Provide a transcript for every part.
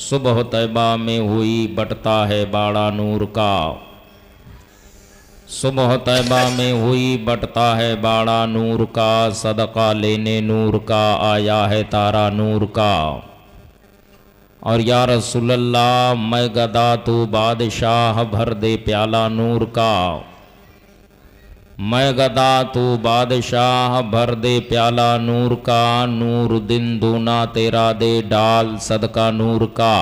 صبح طیبہ میں ہوئی بٹتا ہے باڑا نور کا، صبح طیبہ میں ہوئی بٹتا ہے باڑا نور کا، صدقہ لینے نور کا آیا ہے تارا نور کا۔ اور یا رسول اللہ میں گدا تو بادشاہ بھر دے پیالہ نور کا، میں گدا تو بادشاہ بھر دے پیالہ نور کا، نور دن دونا تیرا دے ڈال صدقہ نور کا۔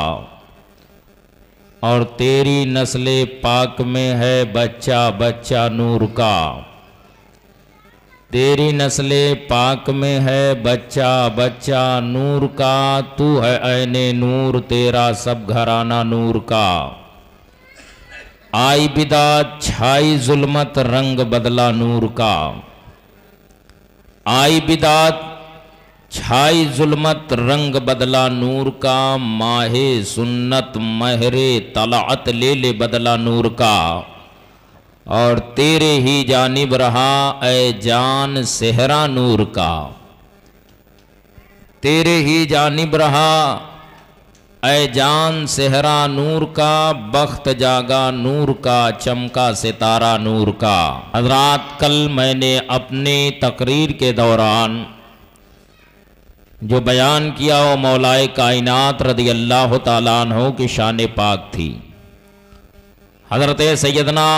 اور تیری نسل پاک میں ہے بچہ بچہ نور کا، تیری نسل پاک میں ہے بچہ بچہ نور کا، تو ہے عین نور تیرا سب گھرانہ نور کا۔ آئی بدعت چھائی ظلمت رنگ بدلا نور کا، آئی بدعت چھائی ظلمت رنگ بدلا نور کا، ماہ سنت مہر طلعت لے لے بدلا نور کا۔ اور تیرے ہی جانب رہا اے جان صحرا نور کا، تیرے ہی جانب رہا اے جان صحرا نور کا، بخت جاگا نور کا چمکا ستارہ نور کا۔ حضرات کل میں نے اپنی تقریر کے دوران جو بیان کیا وہ مولائے کائنات رضی اللہ تعالیٰ عنہ کی شان پاک تھی۔ حضرت سیدنا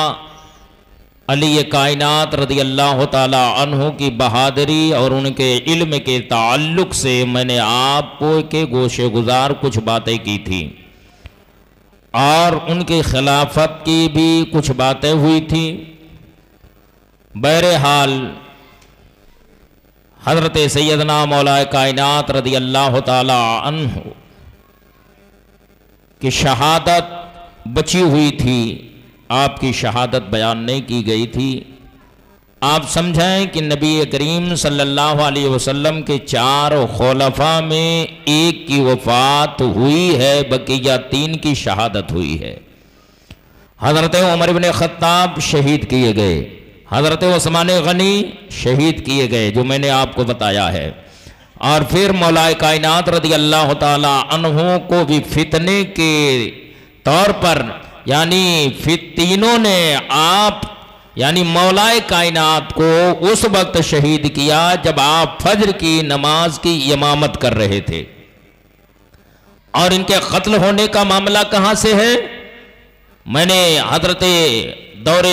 علی کائنات رضی اللہ تعالیٰ عنہ کی بہادری اور ان کے علم کے تعلق سے میں نے آپ کو کے گوشے گزار کچھ باتیں کی تھی، اور ان کی خلافت کی بھی کچھ باتیں ہوئی تھی۔ بہرحال حضرت سیدنا مولا کائنات رضی اللہ تعالیٰ عنہ کی شہادت بچی ہوئی تھی، آپ کی شہادت بیان نہیں کی گئی تھی۔ آپ سمجھیں کہ نبی کریم صلی اللہ علیہ وسلم کے 4 خلفاء میں ایک کی وفات ہوئی ہے، بقیہ 3 کی شہادت ہوئی ہے۔ حضرت عمر بن خطاب شہید کیے گئے، حضرت عثمان غنی شہید کیے گئے جو میں نے آپ کو بتایا ہے، اور پھر مولا کائنات رضی اللہ تعالی عنہ کو بھی فتنے کے طور پر یعنی تینوں نے آپ یعنی مولا کائنات کو اس وقت شہید کیا جب آپ فجر کی نماز کی امامت کر رہے تھے۔ اور ان کے قتل ہونے کا معاملہ کہاں سے ہے؟ میں نے حضرت دور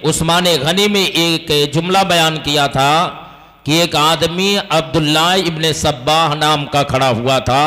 عثمان غنی میں ایک جملہ بیان کیا تھا کہ ایک آدمی عبداللہ ابن صباح نام کا کھڑا ہوا تھا،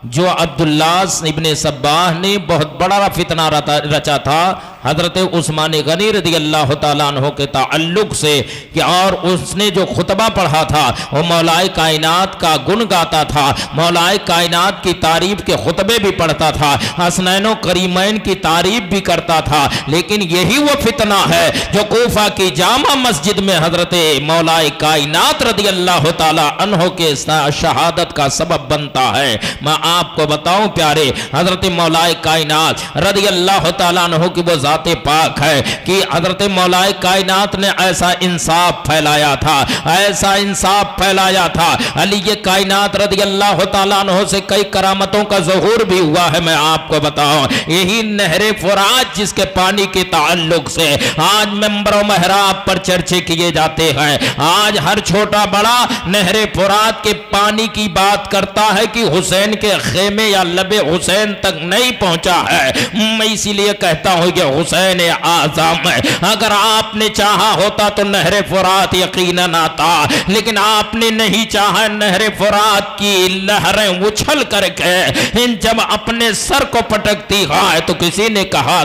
جو عبداللہ ابن صباح نے بہت بڑا فتنہ رچا تھا حضرت عثمان غنی رضی اللہ تعالیٰ عنہ کے تعلق سے، کہ اور اس نے جو خطبہ پڑھا تھا وہ مولا کائنات کا گن گاتا تھا، مولا کائنات کی تعریف کے خطبے بھی پڑھتا تھا، حسنین و کریمین کی تعریف بھی کرتا تھا۔ لیکن یہی وہ فتنہ ہے جو کوفہ کی جامع مسجد میں حضرت مولا کائنات رضی اللہ تعالیٰ عنہ کے شہادت کا سبب بنتا ہے۔ میں آپ کو بتاؤں پیارے، حضرت مولا کائنات رضی اللہ تعالیٰ عنہ کی وہ ذات پاک ہے کہ حضرت مولا کائنات نے ایسا انصاف پھیلایا تھا، ایسا انصاف پھیلایا تھا۔ علی کائنات رضی اللہ تعالیٰ عنہ سے کئی کرامتوں کا ظہور بھی ہوا ہے۔ میں آپ کو بتاؤں یہی نہر فرات جس کے پانی کے تعلق سے آج منبر و محراب پر چرچے کیے جاتے ہیں، آج ہر چھوٹا بڑا نہر فرات کے پانی کی بات کرتا ہے کہ حسین کے خیمے یا لب حسین تک نہیں پہنچا ہے۔ میں اسی لیے کہتا ہوں کہ حسین اعظم ہے، اگر آپ نے چاہا ہوتا تو نہر فرات یقیناً آتا، لیکن آپ نے نہیں چاہا۔ نہر فرات کی لہریں اچھل کر کے جب اپنے سر کو پٹکتی ہے تو کسی نے کہا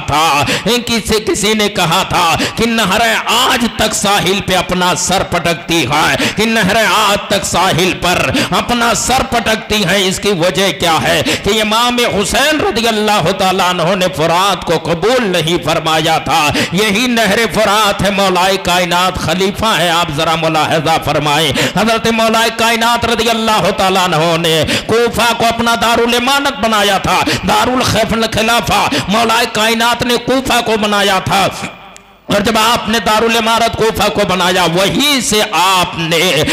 تھا کہ نہر آج تک ساحل پہ اپنا سر پٹکتی ہے، کہ نہر آج تک ساحل پر اپنا سر پٹکتی ہے۔ اس کی وجہ کیا ہے کہ امام حسین رضی اللہ تعالیٰ عنہ نے فرات کو قبول نہیں فرمایا تھا۔ یہی نہر فرات ہے، مولا کائنات خلیفہ ہے۔ آپ ذرا ملاحظہ فرمائیں، حضرت مولا کائنات رضی اللہ تعالیٰ عنہ نے کوفہ کو اپنا دارالامانت بنایا تھا، دارالخلافہ مولا کائنات نے کوفہ کو بنایا تھا۔ اور جب آپ نے دارال امارت کوفہ کو بنایا وہیں سے آپ نے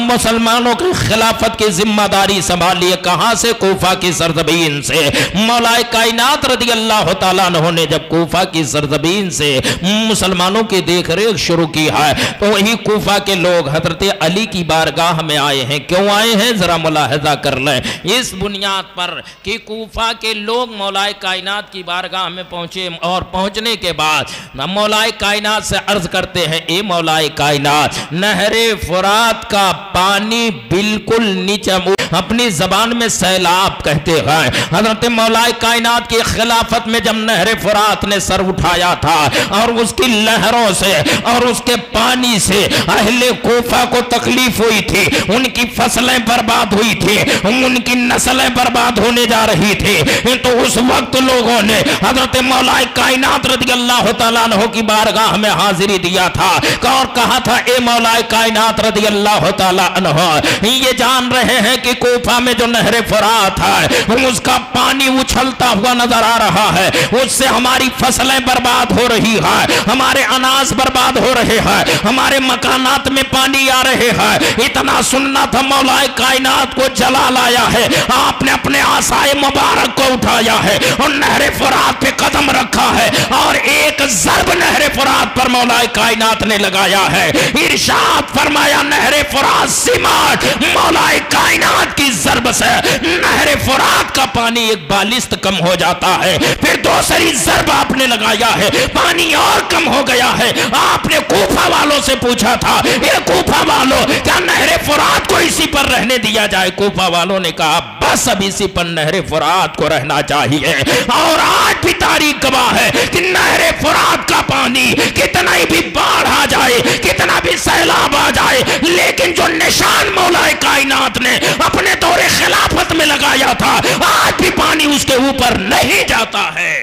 مسلمانوں کی خلافت کی ذمہ داری سنبھالی ہے. کہاں سے؟ کوفہ کی سرزمین سے. مولا کائنات رضی اللہ تعالیٰ عنہ نے جب کوفہ کی سرزمین سے مسلمانوں کی دیکھ ریکھ شروع کی ہے تو وہی کوفہ کے لوگ حضرت علی کی بارگاہ میں آئے ہیں. کیوں آئے ہیں ذرا ملاحظہ کر لیں. اس بنیاد پر کہ کوفہ کے لوگ مولا کائنات کی بارگاہ میں پہنچے اور پہنچنے کے بعد مولا کائنات سے عرض کرتے ہیں اے مولا کائنات نہر فرات کا پانی بالکل نیچے اپنی زبان میں سیلاب کہتے ہیں. حضرت مولا کائنات کی خلافت میں جب نہر فرات نے سر اٹھایا تھا اور اس کی لہروں سے اور اس کے پانی سے اہل کوفہ کو تکلیف ہوئی تھی, ان کی فصلیں برباد ہوئی تھی, ان کی نسلیں برباد ہونے جا رہی تھی, تو اس وقت لوگوں نے حضرت مولا کائنات رضی اللہ تعالیٰ عنہ کی بارگاہ میں حاضری دیا تھا اور کہا تھا اے مولا کائنات رضی اللہ تعالیٰ عنہ یہ جان رہے ہیں کہ کوفہ میں جو نہر فرات ہے اس کا پانی اچھلتا ہوا نظر آ رہا ہے, اس سے ہماری فصلیں برباد ہو رہی ہیں, ہمارے اناج برباد ہو رہے ہیں, ہمارے مکانات میں پانی آ رہے ہیں. اتنا سننا تھا مولا کائنات کو جلال آیا ہے, آپ نے اپنے عصائے مبارک کو اٹھایا ہے اور نہر فرات پہ قدم رکھا ہے اور ایک ضرب نہر فرات پر مولا کائنات نے لگایا ہے. ارشاد فرمایا نہر فرات سماٹ. مولا کائنات کی ضرب سے نہر فرات کا پانی ایک بالشت کم ہو جاتا ہے. پھر دوسری ضرب آپ نے لگایا ہے, پانی اور کم ہو گیا ہے. آپ نے کوفہ والوں سے پوچھا تھا اے کوفہ والوں کیا نہر فرات کو اسی پر رہنے دیا جائے؟ کوفہ والوں نے کہا بس اب اسی پر نہر فرات کو رہنا چاہیے. اور آج بھی تاریخ گواہ ہے کہ نہر فرات کا پانی کتنا بھی باڑھ آ جائے, کتنا بھی سیلاب آ جائے, لیکن جو نشان مولا کائنات نے اپنے دور خلافت میں لگایا تھا آج بھی پانی اس کے اوپر نہیں جاتا ہے,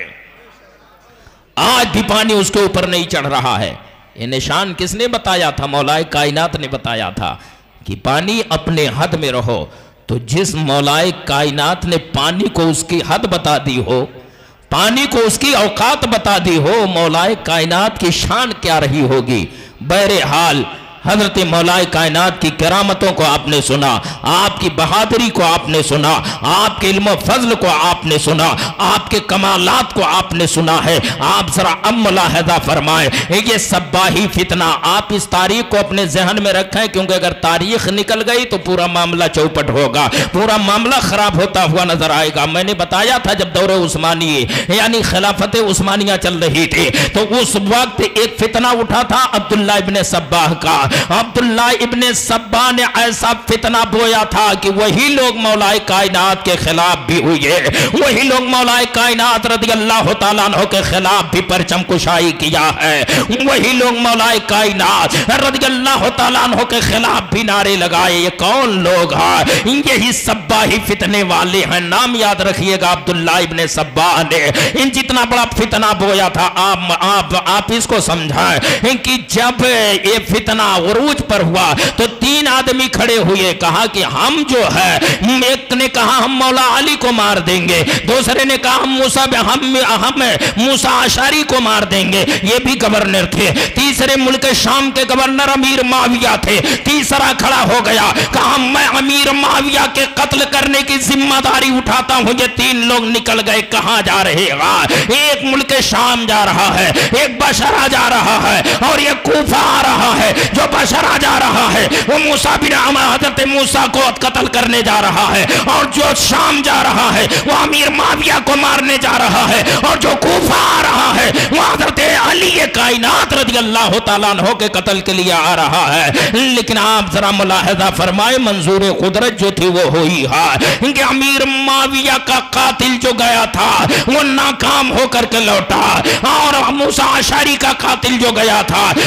آج بھی پانی اس کے اوپر نہیں چڑھ رہا ہے. یہ نشان کس نے بتایا تھا؟ مولا کائنات نے بتایا تھا کہ پانی اپنے حد میں رہو. تو جس مولا کائنات نے پانی کو اس کی حد بتا دی ہو, پانی کو اس کی اوقات بتا دی ہو, مولا کائنات کی شان کیا رہی ہوگی. بہرحال حضرت مولا کائنات کی کرامتوں کو آپ نے سنا, آپ کی بہادری کو آپ نے سنا, آپ کے علم و فضل کو آپ نے سنا, آپ کے کمالات کو آپ نے سنا ہے. آپ ذرا اب ملاحظہ فرمائیں یہ سباہی فتنہ, آپ اس تاریخ کو اپنے ذہن میں رکھیں کیونکہ اگر تاریخ نکل گئی تو پورا معاملہ چوپٹ ہوگا, پورا معاملہ خراب ہوتا ہوا نظر آئے گا. میں نے بتایا تھا جب دور عثمانی یعنی خلافت عثمانیہ چل رہی تھی تو اس وقت ایک فتنہ اٹھا تھا عبداللہ ابن سباہ کا. عبداللہ ابن سبا نے ایسا فتنہ بویا تھا کہ وہی لوگ مولا کائنات کے خلاف بھی ہوئے, وہی لوگ مولا کائنات رضی اللہ تعالیٰ عنہ کے خلاف بھی پرچم کشائی کیا ہے, وہی لوگ مولا کائنات رضی اللہ تعالیٰ عنہ کے خلاف بھی نعرے لگائے. یہ کون لوگ ہیں؟ یہی سبا ہی فتنے والے ہیں. نام یاد رکھیے گا عبداللہ ابن سبا نے ان جتنا بڑا فتنہ بویا تھا. آپ اس کو سمجھائیں کہ جب یہ فتنہ عروج پر ہوا تو تین آدمی کھڑے ہوئے, کہا کہ ہم جو ہے, ایک نے کہا ہم مولا علی کو مار دیں گے, دوسرے نے کہا ہم موسیٰ اشعری کو مار دیں گے, یہ بھی گورنر تھے, تیسرے ملک شام کے گورنر امیر معاویہ تھے, تیسرا کھڑا ہو گیا کہا میں امیر معاویہ کے قتل کرنے کی ذمہ داری اٹھاتا ہوں. یہ تین لوگ نکل گئے, کہاں جا رہے ہیں؟ ایک ملک شام جا رہا ہے, ایک بصرہ جا رہا ہے اور یہ کوفہ آ رہا ہے. جو بصرہ جا رہا ہے وہ موسیٰ بن حضرت موسیٰ کو قتل کرنے جا رہا ہے, اور جو شام جا رہا ہے وہ امیر معاویہ کو مارنے جا رہا ہے, اور جو کوفہ آ رہا ہے وہ حضرت علی کائنات رضی اللہ تعالیٰ عنہ کے قتل کے لیے آ رہا ہے. لیکن آپ ذرا ملاحظہ فرمائے منظور قدرت جو تھی وہ ہوئی ہے کہ امیر معاویہ کا قاتل جو گیا تھا وہ ناکام ہو کر کے لوٹا, اور موسیٰ اشعری کا قاتل جو گیا تھا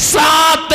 7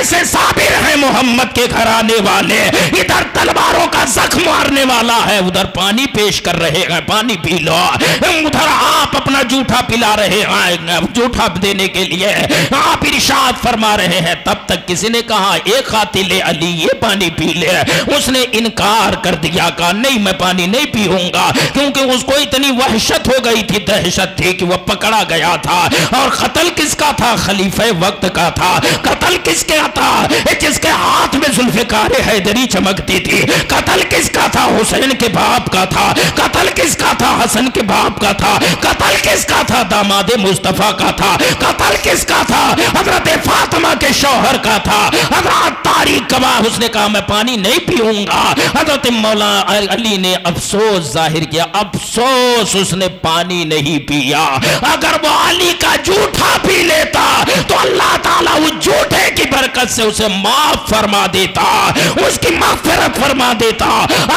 کیسے صابر ہیں محمد کے گھرانے والے، ادھر تلواروں کا زخم مارنے والا ہے، ادھر پانی پیش کر رہے ہیں، پانی پی لو، ادھر آپ اپنا جھوٹا پلا رہے ہیں، جھوٹا دینے کے لیے آپ ارشاد فرما رہے ہیں۔ تب تک کسی نے کہا ایک قاتل علی یہ پانی پی لے، اس نے انکار کر دیا، کہا نہیں میں پانی نہیں پیوں گا، کیونکہ اس کو اتنی وحشت ہو گئی تھی، دہشت تھی کہ وہ پکڑا گیا تھا۔ اور قتل کس کا تھا؟ خلیفہ وقت کا تھا۔ قتل کس کا تھا؟ جس کے ہاتھ میں ذوالفقار حیدری چمکتی تھی۔ قتل کس کا تھا؟ حسین کے باپ کا تھا۔ قتل کس کا تھا؟ حسن کے باپ کا تھا۔ قتل کس کا تھا؟ داماد مصطفیٰ کا تھا۔ قتل کس کا تھا؟ حضرت فاطمہ کے شوہر کا تھا۔ حضرت تاریخ گواہ، اس نے کہا میں پانی نہیں پیوں گا۔ حضرت مولا علی نے افسوس ظاہر کیا، افسوس اس نے پانی نہیں پیا۔ اگر وہ علی کا جھوٹا پی لیتا تو اللہ تعالیٰ اس جھوٹے کی برکت سے اسے معاف فرما دیتا، اس کی مغفرت فرما دیتا،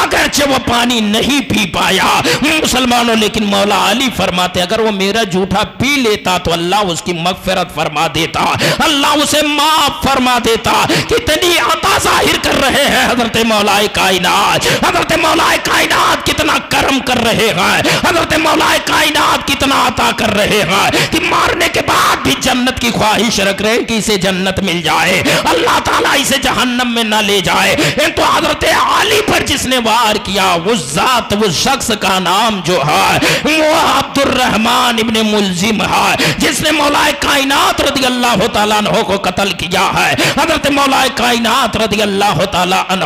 اگرچہ وہ پانی نہیں پی پایا۔ مسلمانوں لیکن مولا علی فرماتے اگر وہ میرا جھوٹا پی لیتا تو اللہ اس کی مغفرت فرما دیتا، اللہ اسے معاف فرما دیتا۔ کتنی عطا ظاہر کر رہے ہیں حضرت مولا کائنات، حضرت مولا کائنات کتنا کرم کر رہے ہیں، حضرت مولا کائنات کتنا عطا کر رہے ہیں کہ مارنے کے بعد بھی جنت کی خواہش رکھ رہے ہیں کہ اسے جنت مل جائے، اللہ تعالیٰ اسے جہنم میں نہ لے جائے۔ تو حضرت علی پر جس نے وار کیا وہ ذات، وہ شخص کا نام جو ہے وہ عبد الرحمن ابن ملزم ہے، جس نے مولا کائنات رضی اللہ تعالیٰ عنہ کو قتل کیا ہے۔ حضرت مولا کائنات رضی اللہ تعالیٰ عنہ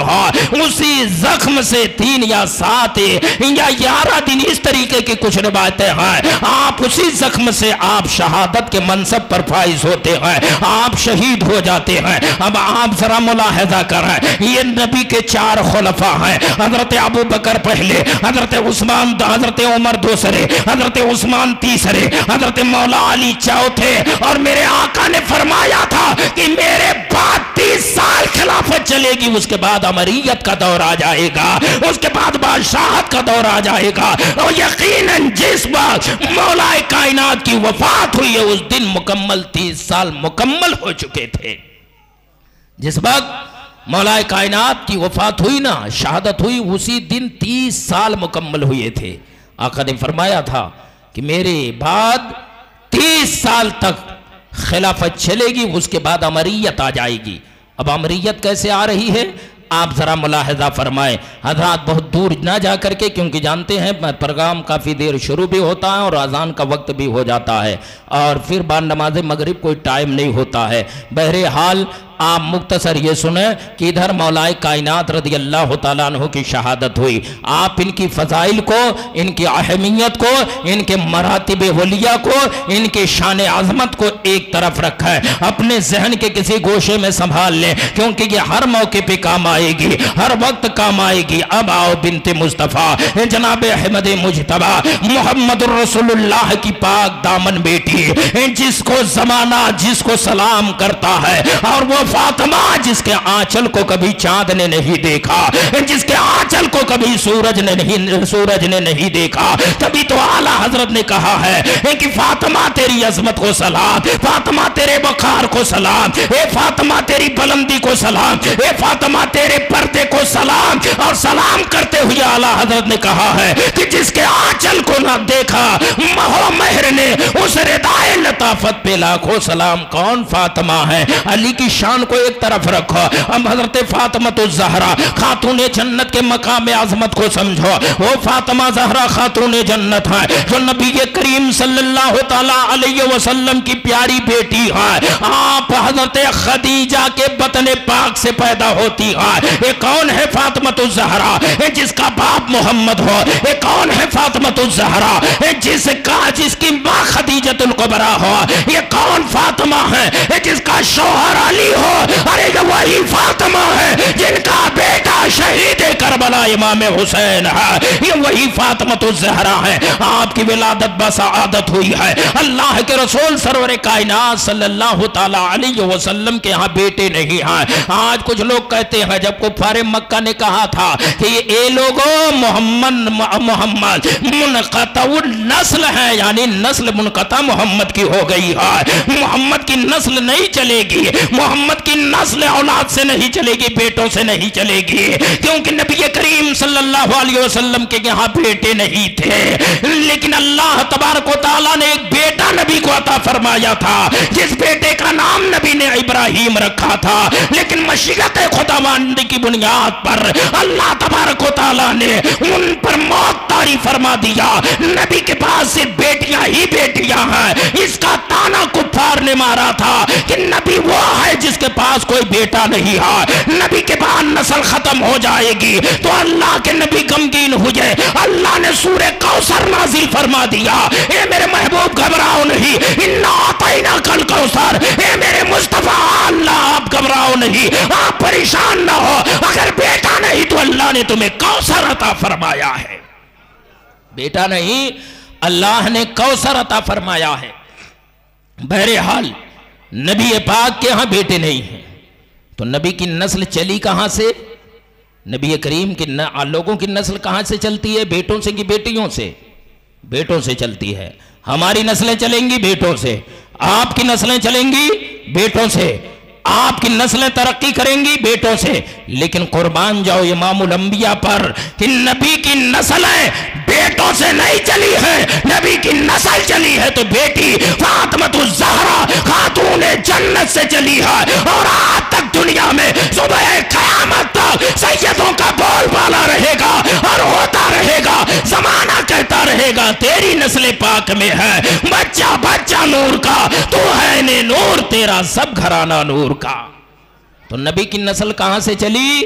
اسی زخم سے 3 یا 7 یا 11 دن اس طریقے کی کچھ روایتیں ہیں، آپ اسی زخم سے آپ شہادت کے منصب پر فائز ہوتے ہیں، آپ شہید ہو جاتے ہیں۔ اب آپ ذرا ملاحظہ کریں، یہ نبی کے 4 خلفاء ہیں، حضرت ابو بکر پہلے، حضرت عثمان، حضرت عمر دوسرے، حضرت عثمان تیسرے، حضرت مولا علی چوتھے، اور میرے آقا نے فرمایا تھا کہ میرے بعد 30 سال خلافت چلے گی، اس کے بعد امریت کا دور آ جائے گا، اس کے بعد بادشاہت کا دور آ جائے گا۔ اور یقیناً جس وقت مولا کائنات کی وفات ہوئی ہے اس دن مکمل 30 سال مکمل ہو چکے تھے۔ جس وقت مولا کائنات کی وفات ہوئی نا، شہادت ہوئی، اسی دن 30 سال مکمل ہوئے تھے۔ آقا نے فرمایا تھا کہ میرے بعد 30 سال تک خلافت چلے گی، اس کے بعد امریت آ جائے گی۔ اب امریت کیسے آ رہی ہے آپ ذرا ملاحظہ فرمائیں۔ حضرات بہت دور نہ جا کر کے، کیونکہ جانتے ہیں پروگرام کافی دیر شروع بھی ہوتا ہے اور اذان کا وقت بھی ہو جاتا ہے، اور پھر بعد نماز مغرب کوئی ٹائم نہیں ہوتا ہے۔ بہرحال آپ مختصر یہ سنیں کہ ادھر مولا کائنات رضی اللہ تعالیٰ عنہ کی شہادت ہوئی، آپ ان کی فضائل کو، ان کی اہمیت کو، ان کے مراتب ولیہ کو، ان کے شان عظمت کو ایک طرف رکھیں، اپنے ذہن کے کسی گوشے میں سنبھال لیں، کیونکہ یہ ہر موقع پہ کام آئے گی، ہر وقت کام آئے گی۔ اب آؤ بنت مصطفیٰ جناب احمد مجتبیٰ محمد الرسول اللہ کی پاک دامن بیٹی، جس کو زمانہ جس کو سلام کرتا ہے، اور وہ فاطمہ جس کے آنچل کو کبھی چاند نے نہیں دیکھا، جس کے آنچل کو کبھی سورج نے نہیں دیکھا، تبھی تو اعلیٰ حضرت نے کہا ہے کہ فاطمہ تیری عظمت کو سلام، فاطمہ تیرے وقار کو سلام، اے فاطمہ تیری بلندی کو سلام، اے فاطمہ تیرے پردے کو سلام۔ اور سلام کرتے ہوئے اعلیٰ حضرت نے کہا ہے کہ جس کے آنچل کو نہ دیکھا مہو مہر نے اس ردائے لطافت پہ لاکھوں سلام۔ کون؟ فاطمہ ہے۔ علی کی شان کو ایک طرف رکھو، اب حضرت فاطمہ الزہرا خاتون جنت کے مقام عظمت کو سمجھو۔ وہ فاطمہ زہرا خاتون جنت ہے جو نبی کریم صلی اللہ تعالیٰ علیہ وسلم کی پیاری بیٹی ہے۔ آپ حضرت خدیجہ کے بطن پاک سے پیدا ہوتی ہے۔ یہ کون ہے فاطمہ الزہرا؟ جس کا باپ محمد ہو۔ یہ کون ہے فاطمہ الزہرا؟ جس کی ماں خدیجۃ الکبریٰ ہو۔ یہ کون فاطمہ ہے؟ جس کا شوہر علی ہو۔ ارے یہ وہی فاطمہ ہے جن کا بیٹا شہید کربلا امام حسین ہے۔ یہ وہی فاطمہ الزہرا ہے۔ آپ کی ولادت بسعادت ہوئی ہے۔ اللہ کے رسول سرور کائنات صلی اللہ تعالیٰ علیہ وسلم کے ہاں بیٹے نہیں ہیں۔ آج کچھ لوگ کہتے ہیں جب کفار مکہ نے کہا تھا کہ اے لوگوں محمد منقطع النسل ہے، یعنی نسل منقطع محمد کی ہو گئی ہے، محمد کی نسل نہیں چلے گی، محمد کی نسل اولاد سے نہیں چلے گی، بیٹوں سے نہیں چلے گی، کیونکہ نبی کریم صلی اللہ علیہ وسلم کے یہاں بیٹے نہیں تھے، لیکن اللہ تبارک و تعالیٰ نے ایک بیٹا نبی کو عطا فرمایا تھا، جس بیٹے کا نام نبی نے ابراہیم رکھا تھا، لیکن مشیت خداوندی کی بنیاد پر اللہ تبارک و تعالیٰ نے ان پر موت طاری فرما دیا۔ نبی کے پاس صرف بیٹیاں ہی بیٹیاں ہیں۔ اس کا تانا کفار نے مارا تھا کہ نبی وہ ہے جس کے پاس کوئی بیٹا نہیں ہے، نبی کے بعد نسل ختم ہو جائے گی، تو اللہ کے نبی غمگین ہوئے، اللہ نے سورہ کوثر نازل فرما دیا۔ اے میرے محبوب گھبراؤ نہیں، اِنَّا أَعْطَيْنَاكَ الْكَوْثَرَ، اے میرے مصطفیٰ اللہ آپ گھبراؤ نہیں، آپ پریشان نہ ہو، اگر بیٹا نہیں تو اللہ نے تمہیں کوثر عطا فرمایا ہے، بیٹا نہیں اللہ نے کوثر عطا فرمایا ہے۔ بہرحال نبی پاک کے ہاں بیٹے نہیں ہیں، تو نبی کی نسل چلی کہاں سے؟ نبی کریم کی لوگوں کی نسل کہاں سے چلتی ہے؟ بیٹوں سے کی بیٹیوں سے؟ بیٹوں سے چلتی ہے۔ ہماری نسلیں چلیں گی بیٹوں سے، آپ کی نسلیں چلیں گی بیٹوں سے، آپ کی نسلیں ترقی کریں گی بیٹوں سے، لیکن قربان جاؤ امام الانبیاء پر کہ نبی کی نسلیں بیٹوں سے نہیں چلی ہے، نبی کی نسل چلی ہے تو بیٹی فاطمۃ الزہرا خاتون جنت سے چلی ہے، اور آج تک دنیا میں صبح قیامت تک سیدوں کا بول بالا رہے گا اور ہوتا رہے گا، زمانہ کہتا رہے گا تیری نسل پاک میں ہے، بچہ بچہ نور کا، تو ہے نے نور، تیرا سب گھرانہ نور کا۔ تو نبی کی نسل کہاں سے چلی؟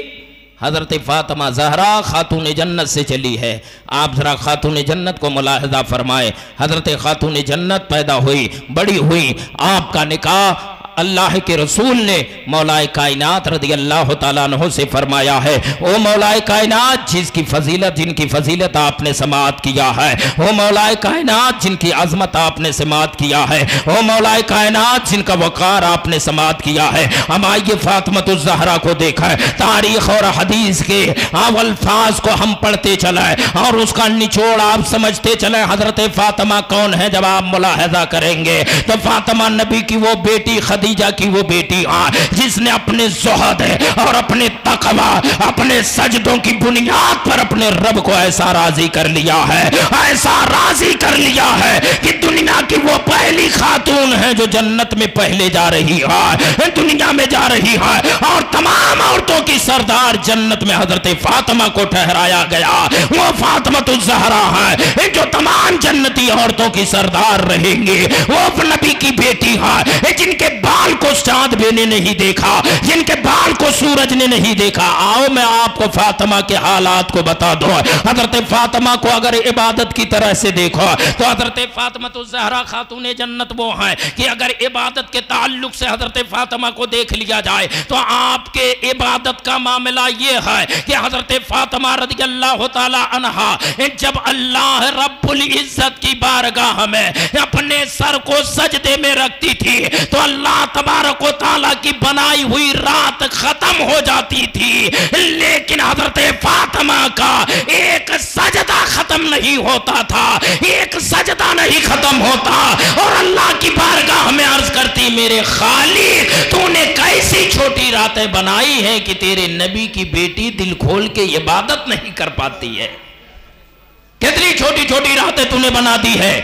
حضرت فاطمہ زہرا خاتون جنت سے چلی ہے۔ آپ ذرا خاتون جنت کو ملاحظہ فرمائے، حضرت خاتون جنت پیدا ہوئی، بڑی ہوئی، آپ کا نکاح اللہ کے رسول نے مولا کائنات رضی اللہ تعالیٰ عنہ سے فرمایا ہے۔ او مولا کائنات جس کی فضیلت، جن کی فضیلت آپ نے سماعت کیا ہے، او مولا کائنات جن کی عظمت آپ نے سماعت کیا ہے، او مولا کائنات جن کا وقار آپ نے سماعت کیا ہے۔ ہم آئیے فاطمۃ الزہرا کو دیکھا ہے، تاریخ اور حدیث کے الفاظ کو ہم پڑھتے چلائیں اور اس کا نچوڑ آپ سمجھتے چلیں۔ حضرت فاطمہ کون ہے؟ جب آپ ملاحظہ کریں گے تو فاطمہ نبی کی وہ بیٹی، خدیجہ کی وہ بیٹی جس نے اپنے زہد اور اپنے تقوی، اپنے سجدوں کی بنیاد پر اپنے رب کو ایسا راضی کر لیا ہے، ایسا راضی کر لیا ہے کہ دنیا کی وہ پہلی خاتون ہے جو جنت میں پہلے جا رہی ہے، دنیا میں جا رہی ہے، اور تمام عورتوں کی سردار جنت میں حضرت فاطمہ کو ٹھہرایا گیا۔ وہ فاطمۃ الزہرا ہے جو تمام جنتی عورتوں کی سردار رہیں گی، وہ نبی کی بیٹی ہے جن کے بال کو چاند بے نے نہیں دیکھا، جن کے بال کو سورج نے نہیں دیکھا۔ آؤ میں آپ کو فاطمہ کے حالات کو بتا دوں۔ حضرت فاطمہ کو اگر عبادت کی طرح سے دیکھو تو حضرت فاطمہ الزہرا خاتون جنت وہ ہیں کہ اگر عبادت کے تعلق سے حضرت فاطمہ کو دیکھ لیا جائے تو آپ کے عبادت کا معاملہ یہ ہے کہ حضرت فاطمہ رضی اللہ تعالی عنہا جب اللہ رب العزت کی بارگاہ میں اپنے سر کو سجدے میں رکھتی تھی تو اللہ تبارک و تعالیٰ کی بنائی ہوئی رات ختم ہو جاتی تھی، لیکن حضرت فاطمہ کا ایک سجدہ ختم نہیں ہوتا تھا، ایک سجدہ نہیں ختم ہوتا، اور اللہ کی بارگاہ میں عرض کرتی میرے خالق تو نے کیسی چھوٹی راتیں بنائی ہیں کہ تیرے نبی کی بیٹی دل کھول کے عبادت نہیں کر پاتی ہے، کتنی چھوٹی چھوٹی راتیں تو نے بنا دی ہے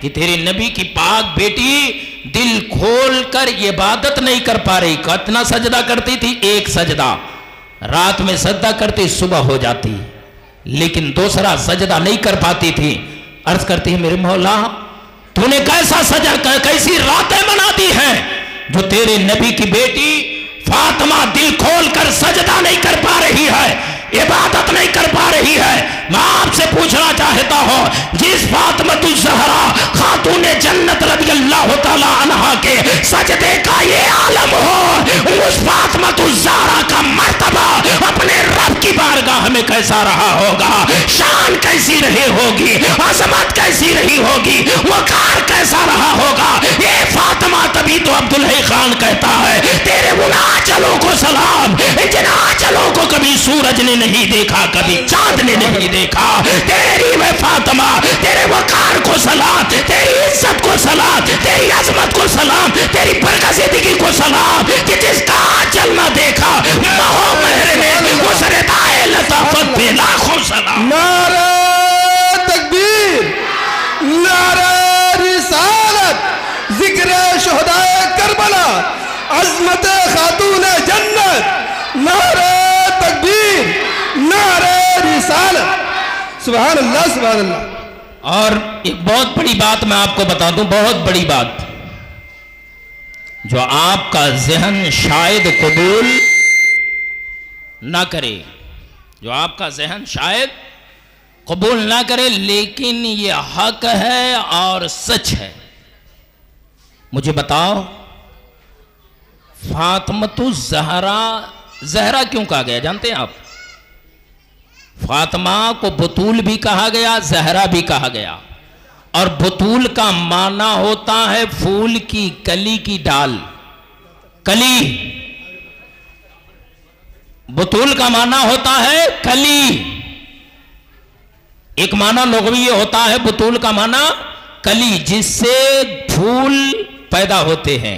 کہ تیرے نبی کی پاک بیٹی دل کھول کر عبادت نہیں کر پا رہی۔ کتنا سجدہ کرتی تھی؟ ایک سجدہ، رات میں سجدہ کرتی صبح ہو جاتی، لیکن دوسرا سجدہ نہیں کر پاتی تھی۔ عرض کرتی ہے میرے مولا تو نے کیسا سجدہ، کیسی راتیں بنا دی ہیں جو تیرے نبی کی بیٹی فاطمہ دل کھول کر سجدہ نہیں کر پا رہی ہے، عبادت نہیں کر پا رہی ہے۔ میں آپ سے پوچھنا چاہتا ہوں جس فاطمۃ الزہرا خاتون جنت رضی اللہ تعالی عنہا کے سجدے کا یہ عالم ہو، اس فاطمۃ الزہرا کا مرتبہ اپنے رب کی بارگاہ میں کیسا رہا ہوگا، شان کیسی رہی ہوگی، عظمت کیسی رہی ہوگی، وقار کیسا رہا ہوگا۔ یہ فاطمہ تبھی تو عبدالحی خان کہتا ہے تیرے ان آنچلوں کو سلام جن آنچلوں کو کبھی سورج نے نہیں دیکھا، کبھی چاند نے نہیں دیکھا، تیری میں فاطمہ تیرے وقار کو سلام، تیری عزت کو سلام، تیری عظمت کو سلام، تیری برکزیدگی کو سلام کہ جس کا آنچل عظمت خاتون جنت، نعرہ تکبیر، نعرہ رسالت، سبحان اللہ سبحان اللہ۔ اور ایک بہت بڑی بات میں آپ کو بتا دوں، بہت بڑی بات جو آپ کا ذہن شاید قبول نہ کرے، جو آپ کا ذہن شاید قبول نہ کرے، لیکن یہ حق ہے اور سچ ہے۔ مجھے بتاؤ، فاطمۃ الزہرا، زہرا کیوں کہا گیا جانتے ہیں آپ؟ فاطمہ کو بطول بھی کہا گیا، زہرا بھی کہا گیا، اور بطول کا معنی ہوتا ہے پھول کی کلی کی ڈال، کلی۔ بطول کا معنی ہوتا ہے کلی، ایک معنی لغوی یہ ہوتا ہے بطول کا معنی کلی، جس سے پھول پیدا ہوتے ہیں،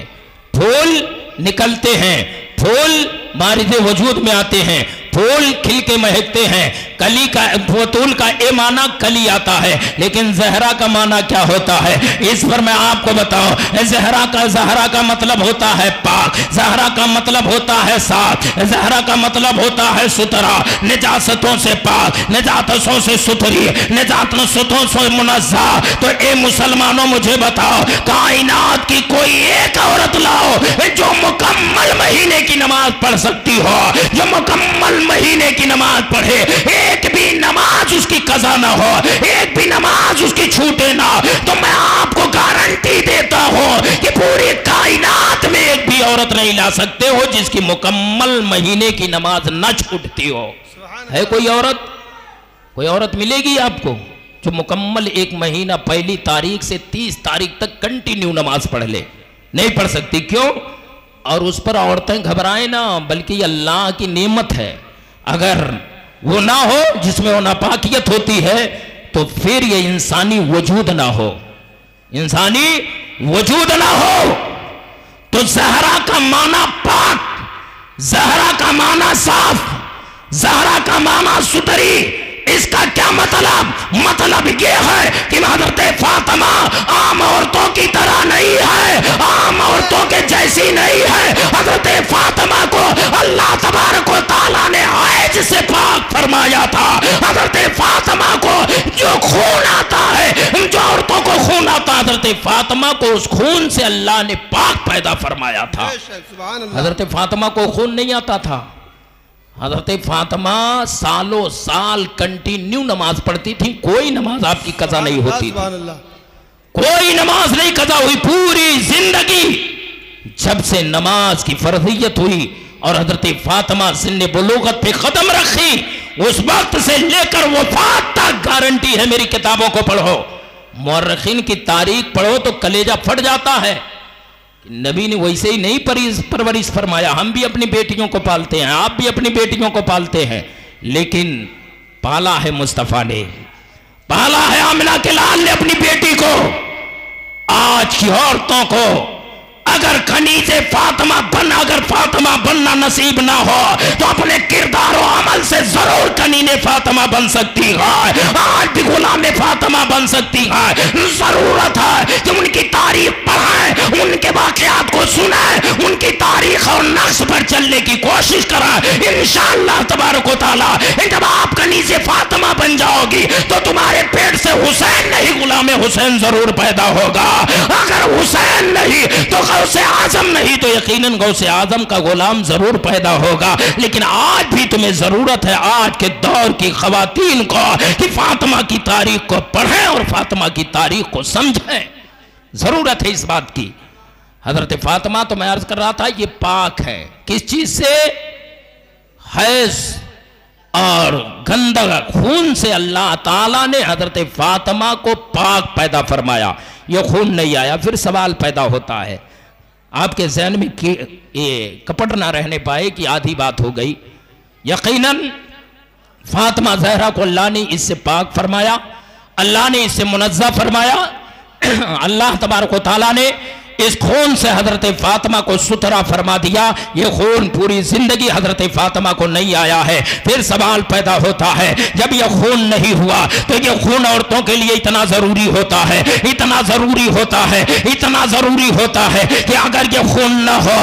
پھول نکلتے ہیں، پھول مارد وجود میں آتے ہیں، پھول کھل کے مہکتے ہیں۔ کلی کا، بطول کا اے معنی کلی آتا ہے، لیکن زہرا کا معنی کیا ہوتا ہے اس پر میں آپ کو بتاؤں۔ زہرا کا مطلب ہوتا ہے پاک، زہرا کا مطلب ہوتا ہے صاف، زہرا کا مطلب ہوتا ہے ستھرا، نجاستوں سے پاک، نجاتوں سے ستھری، نجاتوں سے منزہ۔ تو اے مسلمانوں مجھے بتاؤ، کائنات کی کوئی ایک عورت لاؤ جو مکمل مہینے کی نماز پڑھ سکتی ہو، جو مکمل مہینے کی نماز پڑھے، ایک بھی نماز اس کی قضا نہ ہو، ایک بھی نماز اس کی چھوٹے نہ، تو میں آپ کو گارنٹی دیتا ہوں کہ پوری کائنات میں ایک بھی عورت نہیں لا سکتے ہو جس کی مکمل مہینے کی نماز نہ چھوٹتی ہو۔ ہے کوئی عورت؟ کوئی عورت ملے گی آپ کو جو مکمل ایک مہینہ پہلی تاریخ سے 30 تاریخ تک کنٹینیو نماز پڑھ لے؟ نہیں پڑھ سکتی۔ کیوں؟ اور اس پر عورتیں گھبرائیں نہ، بلکہ یہ اللہ کی نعمت ہے۔ اگر وہ نہ ہو جس میں وہ ناپاکیت ہوتی ہے تو پھر یہ انسانی وجود نہ ہو، انسانی وجود نہ ہو۔ تو زہرا کا معنی پاک، زہرا کا معنی صاف، زہرا کا معنی ستھری۔ اس کا کیا مطلب؟ مطلب یہ ہے کہ حضرت فاطمہ عام عورتوں کی طرح نہیں ہے، عام عورتوں کے جیسی نہیں ہے۔ حضرت فاطمہ کو اللہ تبارک و تعالیٰ نے حیض سے پاک فرمایا تھا۔ حضرت فاطمہ کو جو خون آتا ہے، جو عورتوں کو خون آتا، حضرت فاطمہ کو اس خون سے اللہ نے پاک پیدا فرمایا تھا۔ حضرت فاطمہ کو خون نہیں آتا تھا۔ حضرت فاطمہ سالوں سال کنٹینیو نماز پڑھتی تھی، کوئی نماز آپ کی قضا نہیں ہوتی تھی، کوئی نماز نہیں قضا ہوئی پوری زندگی۔ جب سے نماز کی فرضیت ہوئی اور حضرت فاطمہ سن بلوغت پہ قدم رکھی، اس وقت سے لے کر وفات تک گارنٹی ہے، میری کتابوں کو پڑھو، مورخین کی تاریخ پڑھو تو کلیجہ پھٹ جاتا ہے۔ نبی نے ویسے ہی نہیں پرورش فرمایا، ہم بھی اپنی بیٹیوں کو پالتے ہیں، آپ بھی اپنی بیٹیوں کو پالتے ہیں، لیکن پالا ہے مصطفیٰ نے، پالا ہے آمنہ کے لال نے اپنی بیٹی کو۔ آج کی عورتوں کو اگر کنیز فاطمہ بننا نصیب نہ ہو تو اپنے کردار و عمل سے ضرور کنیز فاطمہ بن سکتی ہے، آج بھی غلام فاطمہ بن سکتی ہے۔ ضرورت ہے کہ ان کی تاریخ پڑھیں، ان کے واقعات کو سنیں، ان کی تاریخ اور نقش پر چلنے کی کوشش کریں۔ انشاءاللہ تبارک و تعالیٰ جب آپ کنیز فاطمہ بن جاؤ گی تو تمہارے پیٹ سے حسین نہیں، غلام حسین ضرور پیدا ہوگا۔ اگر حسین نہیں تو غوث اعظم نہیں تو یقیناً غوث اعظم کا غلام ضرور پیدا ہوگا۔ لیکن آج بھی تمہیں ضرورت ہے آج کے دور کی خواتین کو کہ فاطمہ کی تاریخ کو پڑھیں اور فاطمہ کی تاریخ کو سمجھیں، ضرورت ہے اس بات کی۔ حضرت فاطمہ تو میں عرض کر رہا تھا یہ پاک ہے، کس چیز سے؟ حیض اور گندہ خون سے اللہ تعالیٰ نے حضرت فاطمہ کو پاک پیدا فرمایا، یہ خون نہیں آیا۔ پھر سوال پیدا ہوتا ہے آپ کے ذہن میں کپٹ نہ رہنے پائے کہ آدھی بات ہو گئی۔ یقیناً فاطمہ زہرا کو اللہ نے اس سے پاک فرمایا، اللہ نے اس سے منزہ فرمایا، اللہ تبارک و تعالیٰ نے اس خون سے حضرت فاطمہ کو ستھرا فرما دیا، یہ خون پوری زندگی حضرت فاطمہ کو نہیں آیا ہے۔ پھر سوال پیدا ہوتا ہے جب یہ خون نہیں ہوا تو یہ خون عورتوں کے لیے اتنا ضروری ہوتا ہے، اتنا ضروری ہوتا ہے، اتنا ضروری ہوتا ہے کہ اگر یہ خون نہ ہو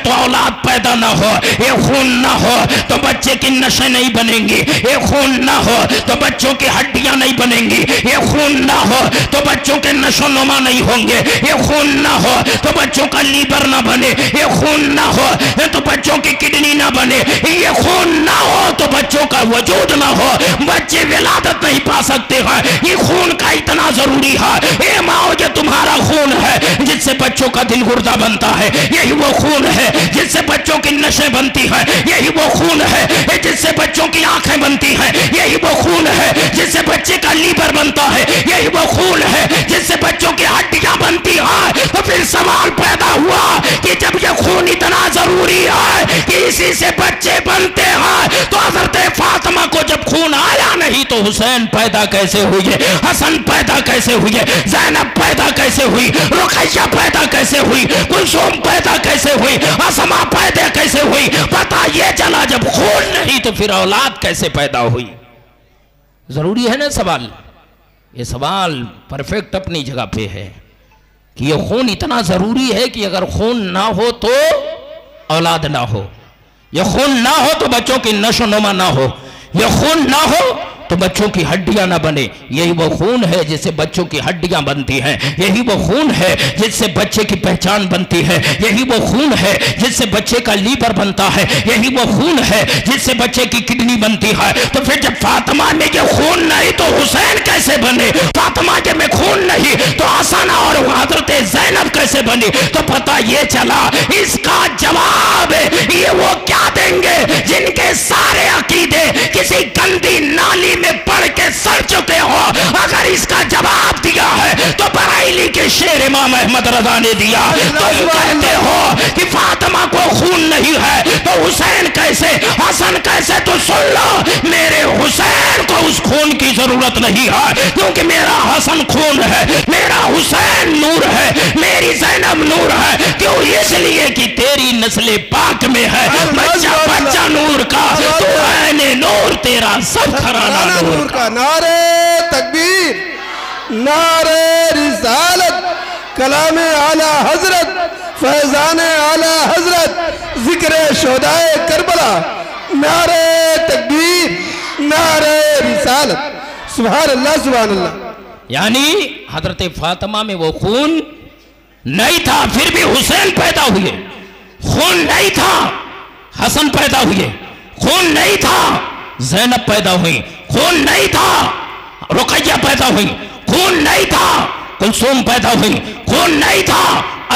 تو اولاد پیدا نہ ہو، یہ خون نہ ہو تو بچے کی نسیں نہیں بنیں گی، یہ خون نہ ہو تو بچوں کی ہڈیاں نہیں بنیں گی، یہ خون نہ ہو تو بچوں کے نشو نما نہیں ہوں گے، یہ خون نہ ہو تو بچوں کا لیبر نہ بنے، یہ خون نہ ہو تو بچوں کی کڈنی نہ بنے، یہ خون نہ ہو تو بچوں کا وجود نہ ہو، بچے ولادت نہیں پا سکتے ہیں۔ یہ خون کا اتنا ضروری ہے۔ اے ماں، یہ تمہارا خون ہے جس سے بچوں کا دل گردہ بنتا ہے، یہی وہ خون ہے جس سے بچوں کی نسیں بنتی ہیں، یہی وہ خون ہے جس سے بچوں کی آنکھیں بنتی ہیں، یہی وہ خون ہے جس سے بچے کا لیبر بنتا ہے، یہی وہ خون ہے جس سے بچوں کی ہڈیاں بنتی ہیں۔ تو پھر سوال پیدا ہوا کہ جب یہ خون اتنا ضروری ہے کہ اسی سے بچے بنتے ہیں تو حضرت فاطمہ کو جب خون آیا نہیں تو حسین پیدا کیسے ہوئے، حسن پیدا کیسے ہوئے، زینب پیدا کیسے ہوئی، رقیہ پیدا کیسے ہوئی، کلثوم پیدا کیسے ہوئی، اسما پیدا کیسے ہوئی؟ پتہ یہ چلا جب خون نہیں تو پھر اولاد کیسے پیدا ہوئی؟ ضروری ہے نا سوال؟ یہ سوال پرفیکٹ اپنی جگہ پہ ہے کہ یہ خون اتنا ضروری ہے کہ اگر خون نہ ہو تو اولاد نہ ہو، یہ خون نہ ہو تو بچوں کی نشو نما نہ ہو، یہ خون نہ ہو تو بچوں کی ہڈیاں نہ بنے۔ یہی وہ خون ہے جس سے بچوں کی ہڈیاں بنتی ہیں، یہی وہ خون ہے جس سے بچے کی پہچان بنتی ہے، یہی وہ خون ہے جس سے بچے کا لیبر بنتا ہے، یہی وہ خون ہے جس سے بچے کی کڈنی بنتی ہے۔ تو پھر جب فاطمہ میں یہ خون نہیں تو حسین کیسے بنے؟ فاطمہ کے میں خون نہیں تو حسن اور حضرت زینب کیسے بنی؟ تو پتہ یہ چلا اس کا جواب یہ وہ کیا دیں گے جن کے سارے عقیدے کسی گندی نالی میں پڑھ کے سڑ چکے ہو۔ اگر اس کا جواب دیا ہے تو بریلی کے شیر امام احمد رضا نے دیا۔ تم کہتے ہو کہ فاطمہ کو خون نہیں ہے تو حسین کیسے، حسن کیسے؟ تو سن لو، میرے حسین کو اس خون کی ضرورت نہیں ہے کیونکہ میرا حسن خون ہے، میرا حسین نور ہے، میری زینب نور ہے۔ کیوں؟ اس لیے کہ تیری نسل پاک میں ہے بچہ بچہ نور کا، تو عین نور تیرا سب گھرانہ نور کا۔ نعرہ تکبیر، نعرہ رسالت، کلام اعلی حضرت، فیضان اعلی حضرت، ذکر شہدائے کربلا، نعرہ تکبیر، نعرہ رسالت، سبحان اللہ سبحان اللہ۔ یعنی حضرت فاطمہ میں وہ خون نہیں تھا پھر بھی حسین پیدا ہوئے، خون نہیں تھا حسن پیدا ہوئے، خون نہیں تھا زینب پیدا ہوئی، خون نہیں تھا رقیہ پیدا ہوئی، خون نہیں تھا کلثوم پیدا ہوئی، خون نہیں تھا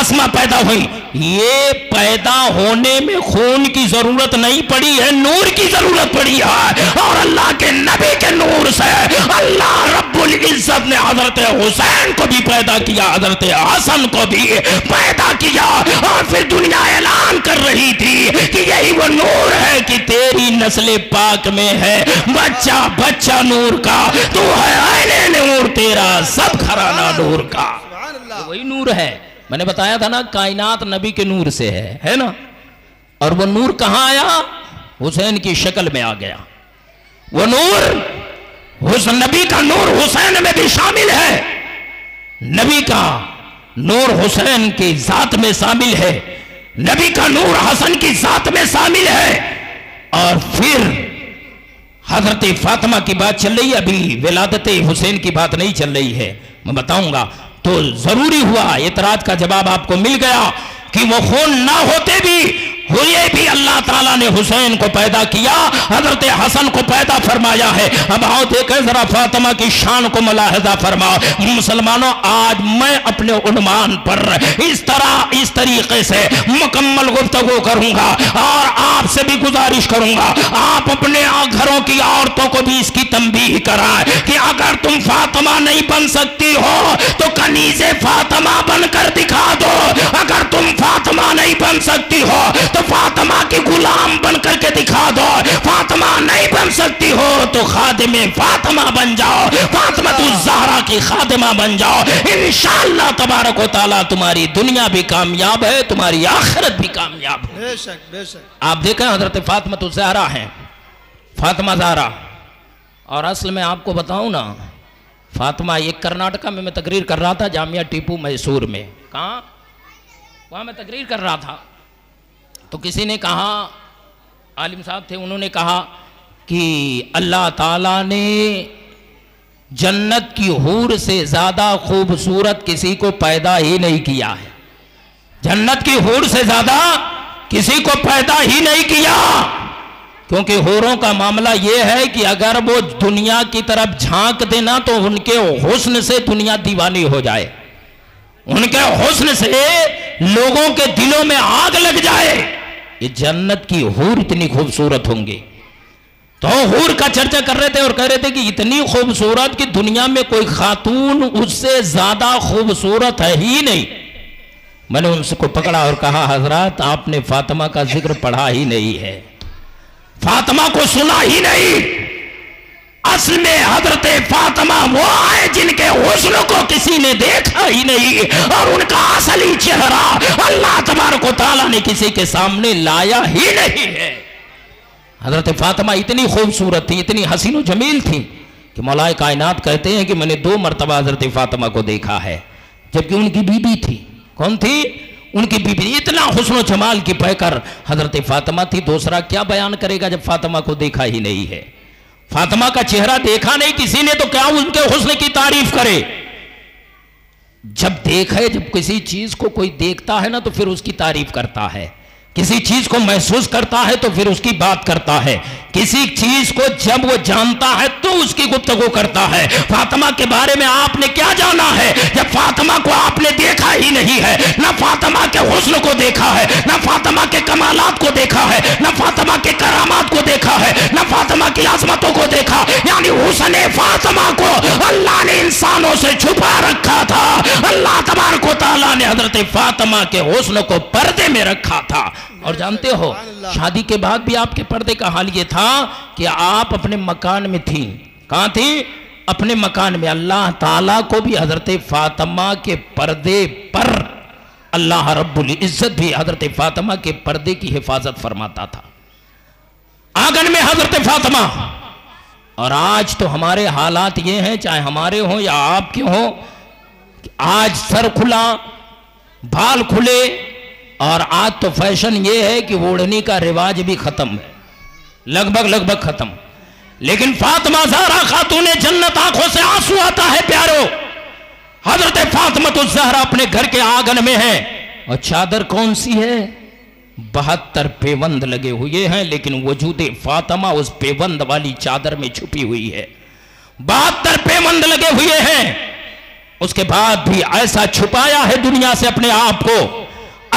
اسما پیدا ہوئی۔ یہ پیدا ہونے میں خون کی ضرورت نہیں پڑی ہے، نور کی ضرورت پڑی ہے، اور اللہ کے نبی کے نور سے اللہ رب العزت نے حضرت حسین کو بھی پیدا کیا، حضرت حسن کو بھی پیدا کیا، اور پھر دنیا اعلان کر رہی تھی کہ یہی وہ نور ہے کہ تیری نسل پاک میں ہے بچہ بچہ نور کا، تو ہے عین نور تیرا سب گھرانہ نور کا۔ وہی نور ہے، میں نے بتایا تھا نا کائنات نبی کے نور سے ہے نا، اور وہ نور کہاں آیا؟ حسین کی شکل میں آ گیا۔ وہ نور نبی کا نور حسین میں بھی شامل ہے، نبی کا نور حسین کی ذات میں شامل ہے، نبی کا نور حسن کی ذات میں شامل ہے۔ اور پھر حضرت فاطمہ کی بات چل رہی ہے، ابھی ولادت حسین کی بات نہیں چل رہی ہے، میں بتاؤں گا۔ تو ضروری ہوا، اعتراض کا جواب آپ کو مل گیا کہ وہ خون نہ ہوتے بھی ہوئے بھی اللہ تعالیٰ نے حسین کو پیدا کیا، حضرت حسن کو پیدا فرمایا ہے۔ اب آؤ دیکھیں ذرا فاطمہ کی شان کو ملاحظہ فرماؤ۔ مسلمانوں، آج میں اپنے عنوان پر اس طریقے سے مکمل گفتگو کروں گا، اور آپ سے بھی گزارش کروں گا آپ اپنے گھروں کی عورتوں کو بھی اس کی تنبیہ کرائیں کہ اگر تم فاطمہ نہیں بن سکتی ہو تو کنیز فاطمہ بن کر دکھا دو، اگر تم فاطمہ نہیں بن سکتی ہو تو فاطمہ کی غلام بن کر کے دکھا بتا دو فاطمہ نہیں بن سکتی ہو تو خادم فاطمہ بن جاؤ، فاطمہ الزہرا کی خادمہ بن جاؤ، انشاءاللہ تبارک و تعالیٰ تمہاری دنیا بھی کامیاب ہے، تمہاری آخرت بھی کامیاب ہے۔ بے شک بے شک۔ آپ دیکھیں حضرت فاطمہ الزہرا ہیں، فاطمہ زہرا، اور اصل میں آپ کو بتاؤں نا، فاطمہ ایک کرناٹکا میں تقریر کر رہا تھا جامعہ ٹیپو میسور میں، کہاں؟ وہاں میں تقریر کر رہا تھا، تو کسی نے کہا، عالم صاحب تھے، انہوں نے کہا کہ اللہ تعالیٰ نے جنت کی حور سے زیادہ خوبصورت کسی کو پیدا ہی نہیں کیا ہے، جنت کی حور سے زیادہ کسی کو پیدا ہی نہیں کیا، کیونکہ حوروں کا معاملہ یہ ہے کہ اگر وہ دنیا کی طرف جھانک دینا تو ان کے حسن سے دنیا دیوانی ہو جائے، ان کے حسن سے لوگوں کے دلوں میں آگ لگ جائے۔ یہ جنت کی حور اتنی خوبصورت ہوں گے، تو حور کا چرچا کر رہے تھے اور کہہ رہے تھے کہ اتنی خوبصورت کہ دنیا میں کوئی خاتون اس سے زیادہ خوبصورت ہے ہی نہیں۔ میں نے ان سے کو پکڑا اور کہا حضرات آپ نے فاطمہ کا ذکر پڑھا ہی نہیں ہے، فاطمہ کو سنا ہی نہیں۔ اصل میں حضرت فاطمہ وہ آئے جن کے حسن کو کسی نے دیکھا ہی نہیں، اور ان کا اصلی چہرہ اللہ تبارک و تعالیٰ نے کسی کے سامنے لایا ہی نہیں ہے۔ حضرت فاطمہ اتنی خوبصورت تھی، اتنی حسین و جمیل تھی کہ مولا کائنات کہتے ہیں کہ میں نے 2 مرتبہ حضرت فاطمہ کو دیکھا ہے، جبکہ ان کی بیوی تھی۔ کون تھی؟ ان کی بیوی۔ اتنا حسن و جمال کی پہ کر حضرت فاطمہ تھی، دوسرا کیا بیان کرے گا جب فاطمہ کو دیکھا ہی نہیں ہے؟ فاطمہ کا چہرہ دیکھا نہیں کسی نے تو کیا ان کے حسن کی تعریف کرے؟ جب دیکھے، جب کسی چیز کو کوئی دیکھتا ہے نا تو پھر اس کی تعریف کرتا ہے، کسی چیز کو محسوس کرتا ہے تو پھر اس کی بات کرتا ہے، کسی چیز کو جب وہ جانتا ہے تو اس کی گفتگو کرتا ہے۔ فاطمہ کے بارے میں آپ نے کیا جانا ہے جب فاطمہ کو آپ نے دیکھا ہی نہیں ہے؟ نہ فاطمہ کے حسن کو دیکھا ہے، نہ فاطمہ کے کمالات کو دیکھا ہے، نہ فاطمہ کے کرامات کو دیکھا ہے، نہ فاطمہ کی عظمتوں کو دیکھا۔ یعنی حسن فاطمہ کو اللہ نے انسانوں سے چھپا رکھا تھا، اللہ تبارک و تعالیٰ نے حضرت فاطمہ کے حسن کو پردے میں رکھا تھا۔ اور جانتے ہو شادی کے بعد بھی آپ کے پردے کا حال یہ تھا کہ آپ اپنے مکان میں تھیں۔ کہاں تھیں؟ اپنے مکان میں۔ اللہ تعالیٰ کو بھی حضرت فاطمہ کے پردے پر اللہ رب العزت بھی حضرت فاطمہ کے پردے کی حفاظت فرماتا تھا۔ آنگن میں حضرت فاطمہ۔ اور آج تو ہمارے حالات یہ ہیں، چاہے ہمارے ہوں یا آپ کے ہوں، آج سر کھلا، بال کھلے، اور آج تو فیشن یہ ہے کہ اوڑھنے کا رواج بھی ختم ہے، لگ بھگ ختم۔ لیکن فاطمہ زہرا خاتون جنت، آنکھوں سے آنسو آتا ہے پیارو۔ حضرت فاطمہ الزہرا اپنے گھر کے آنگن میں ہے، اور چادر کون سی ہے؟ 72 پیوند لگے ہوئے ہیں، لیکن وجود فاطمہ اس پیوند والی چادر میں چھپی ہوئی ہے۔ 72 پیوند لگے ہوئے ہیں، اس کے بعد بھی ایسا چھپایا ہے دنیا سے اپنے آپ کو،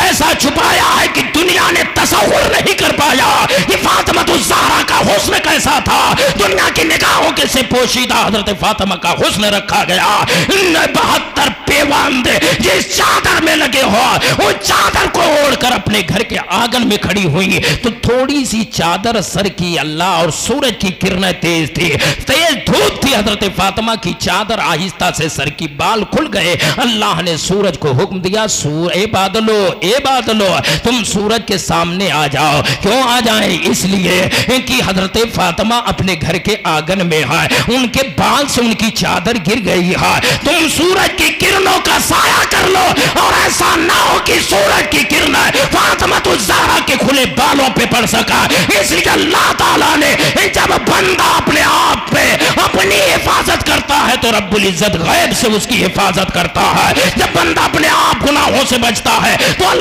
ایسا چھپایا ہے کہ دنیا نے تصور نہیں کر پایا کہ فاطمہ الزہرا کا حسن کیسا تھا۔ دنیا کی نگاہوں کے سے پوشیدہ حضرت فاطمہ کا حسن رکھا گیا۔ 72 پیوند جس چادر میں لگے ہو، وہ چادر کو اوڑھ کر اپنے گھر کے آنگن میں کھڑی ہوئی، تو تھوڑی سی چادر سر کی، اللہ اور سورج کی کرنیں تیز تھی، تیز دھوپ تھی، حضرت فاطمہ کی چادر آہستہ سے سر کی، بال کھل گئے۔ اللہ نے سورج کو حکم دیا، اے بادلو، اے بادلو، تم سورج کے سامنے آ جاؤ۔ کیوں آ جائیں؟ اس لیے کہ حضرت فاطمہ اپنے گھر کے آنگن میں ہے، ان کے بال سے ان کی چادر گر گئی ہے، تم سورج کی کرنوں کا سایہ کر لو، اور ایسا نہ ہو کہ سورج کی کرنیں فاطمہ الزہرا کے کھلے بالوں پہ پڑ سکا۔ اس لیے اللہ تعالیٰ نے جب بندہ اپنے آپ پہ اپنی حفاظت کرتا ہے تو رب العزت غیب سے اس کی حفاظت کرتا ہے۔ جب بندہ اپنے آپ گناہوں سے بچتا ہے تو اللہ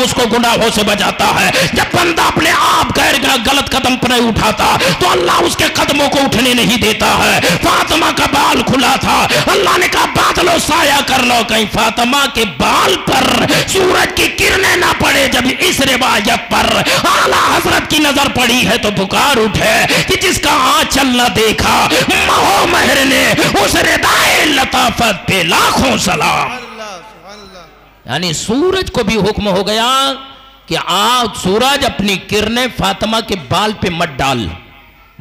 اس کو گناہوں سے بچاتا ہے۔ جب بندہ اپنے آپ غلط قدم پر نہیں اٹھاتا تو اللہ اس کے قدموں کو اٹھنے نہیں دیتا ہے۔ فاطمہ کا بال کھلا تھا، اللہ نے کہا بادلو سایہ کر لو، کہیں فاطمہ کے بال پر سورج کی کرنیں نہ پڑے۔ جب اس روایت پر اعلیٰ حضرت کی نظر پڑی ہے تو پکار اٹھے کہ جس کا آنچل نہ دیکھا مہو مہر نے، اس ردائے لطافت پہ لاکھوں سلام۔ یعنی سورج کو بھی حکم ہو گیا کہ آج سورج اپنی کرنیں فاطمہ کے بال پہ مت ڈال،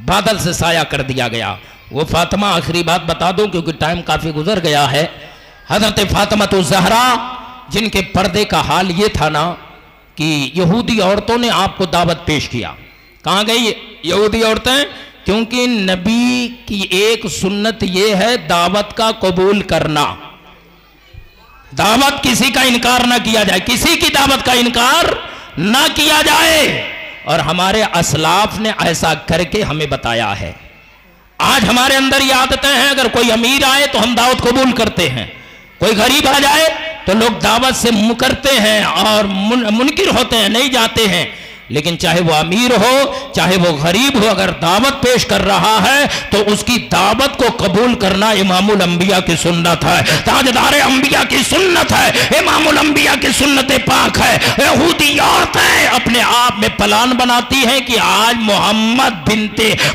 بادل سے سایہ کر دیا گیا۔ وہ فاطمہ، آخری بات بتا دوں کیونکہ ٹائم کافی گزر گیا ہے، حضرت فاطمہ الزہرا جن کے پردے کا حال یہ تھا نا کہ یہودی عورتوں نے آپ کو دعوت پیش کیا۔ کہاں گئی یہودی عورتیں؟ کیونکہ نبی کی ایک سنت یہ ہے دعوت کا قبول کرنا، دعوت کسی کا انکار نہ کیا جائے، کسی کی دعوت کا انکار نہ کیا جائے، اور ہمارے اسلاف نے ایسا کر کے ہمیں بتایا ہے۔ آج ہمارے اندر یہ عادتیں ہیں، اگر کوئی امیر آئے تو ہم دعوت قبول کرتے ہیں، کوئی غریب آ جائے تو لوگ دعوت سے مکرتے ہیں اور منکر ہوتے ہیں، نہیں جاتے ہیں۔ لیکن چاہے وہ امیر ہو چاہے وہ غریب ہو، اگر دعوت پیش کر رہا ہے تو اس کی دعوت کو قبول کرنا امام الانبیاء کی سنت ہے، تاجدار انبیاء کی سنت ہے، امام الانبیاء کی سنت پاک ہے۔ یہودی عورتیں اپنے آپ میں پلان بناتی ہیں کہ آج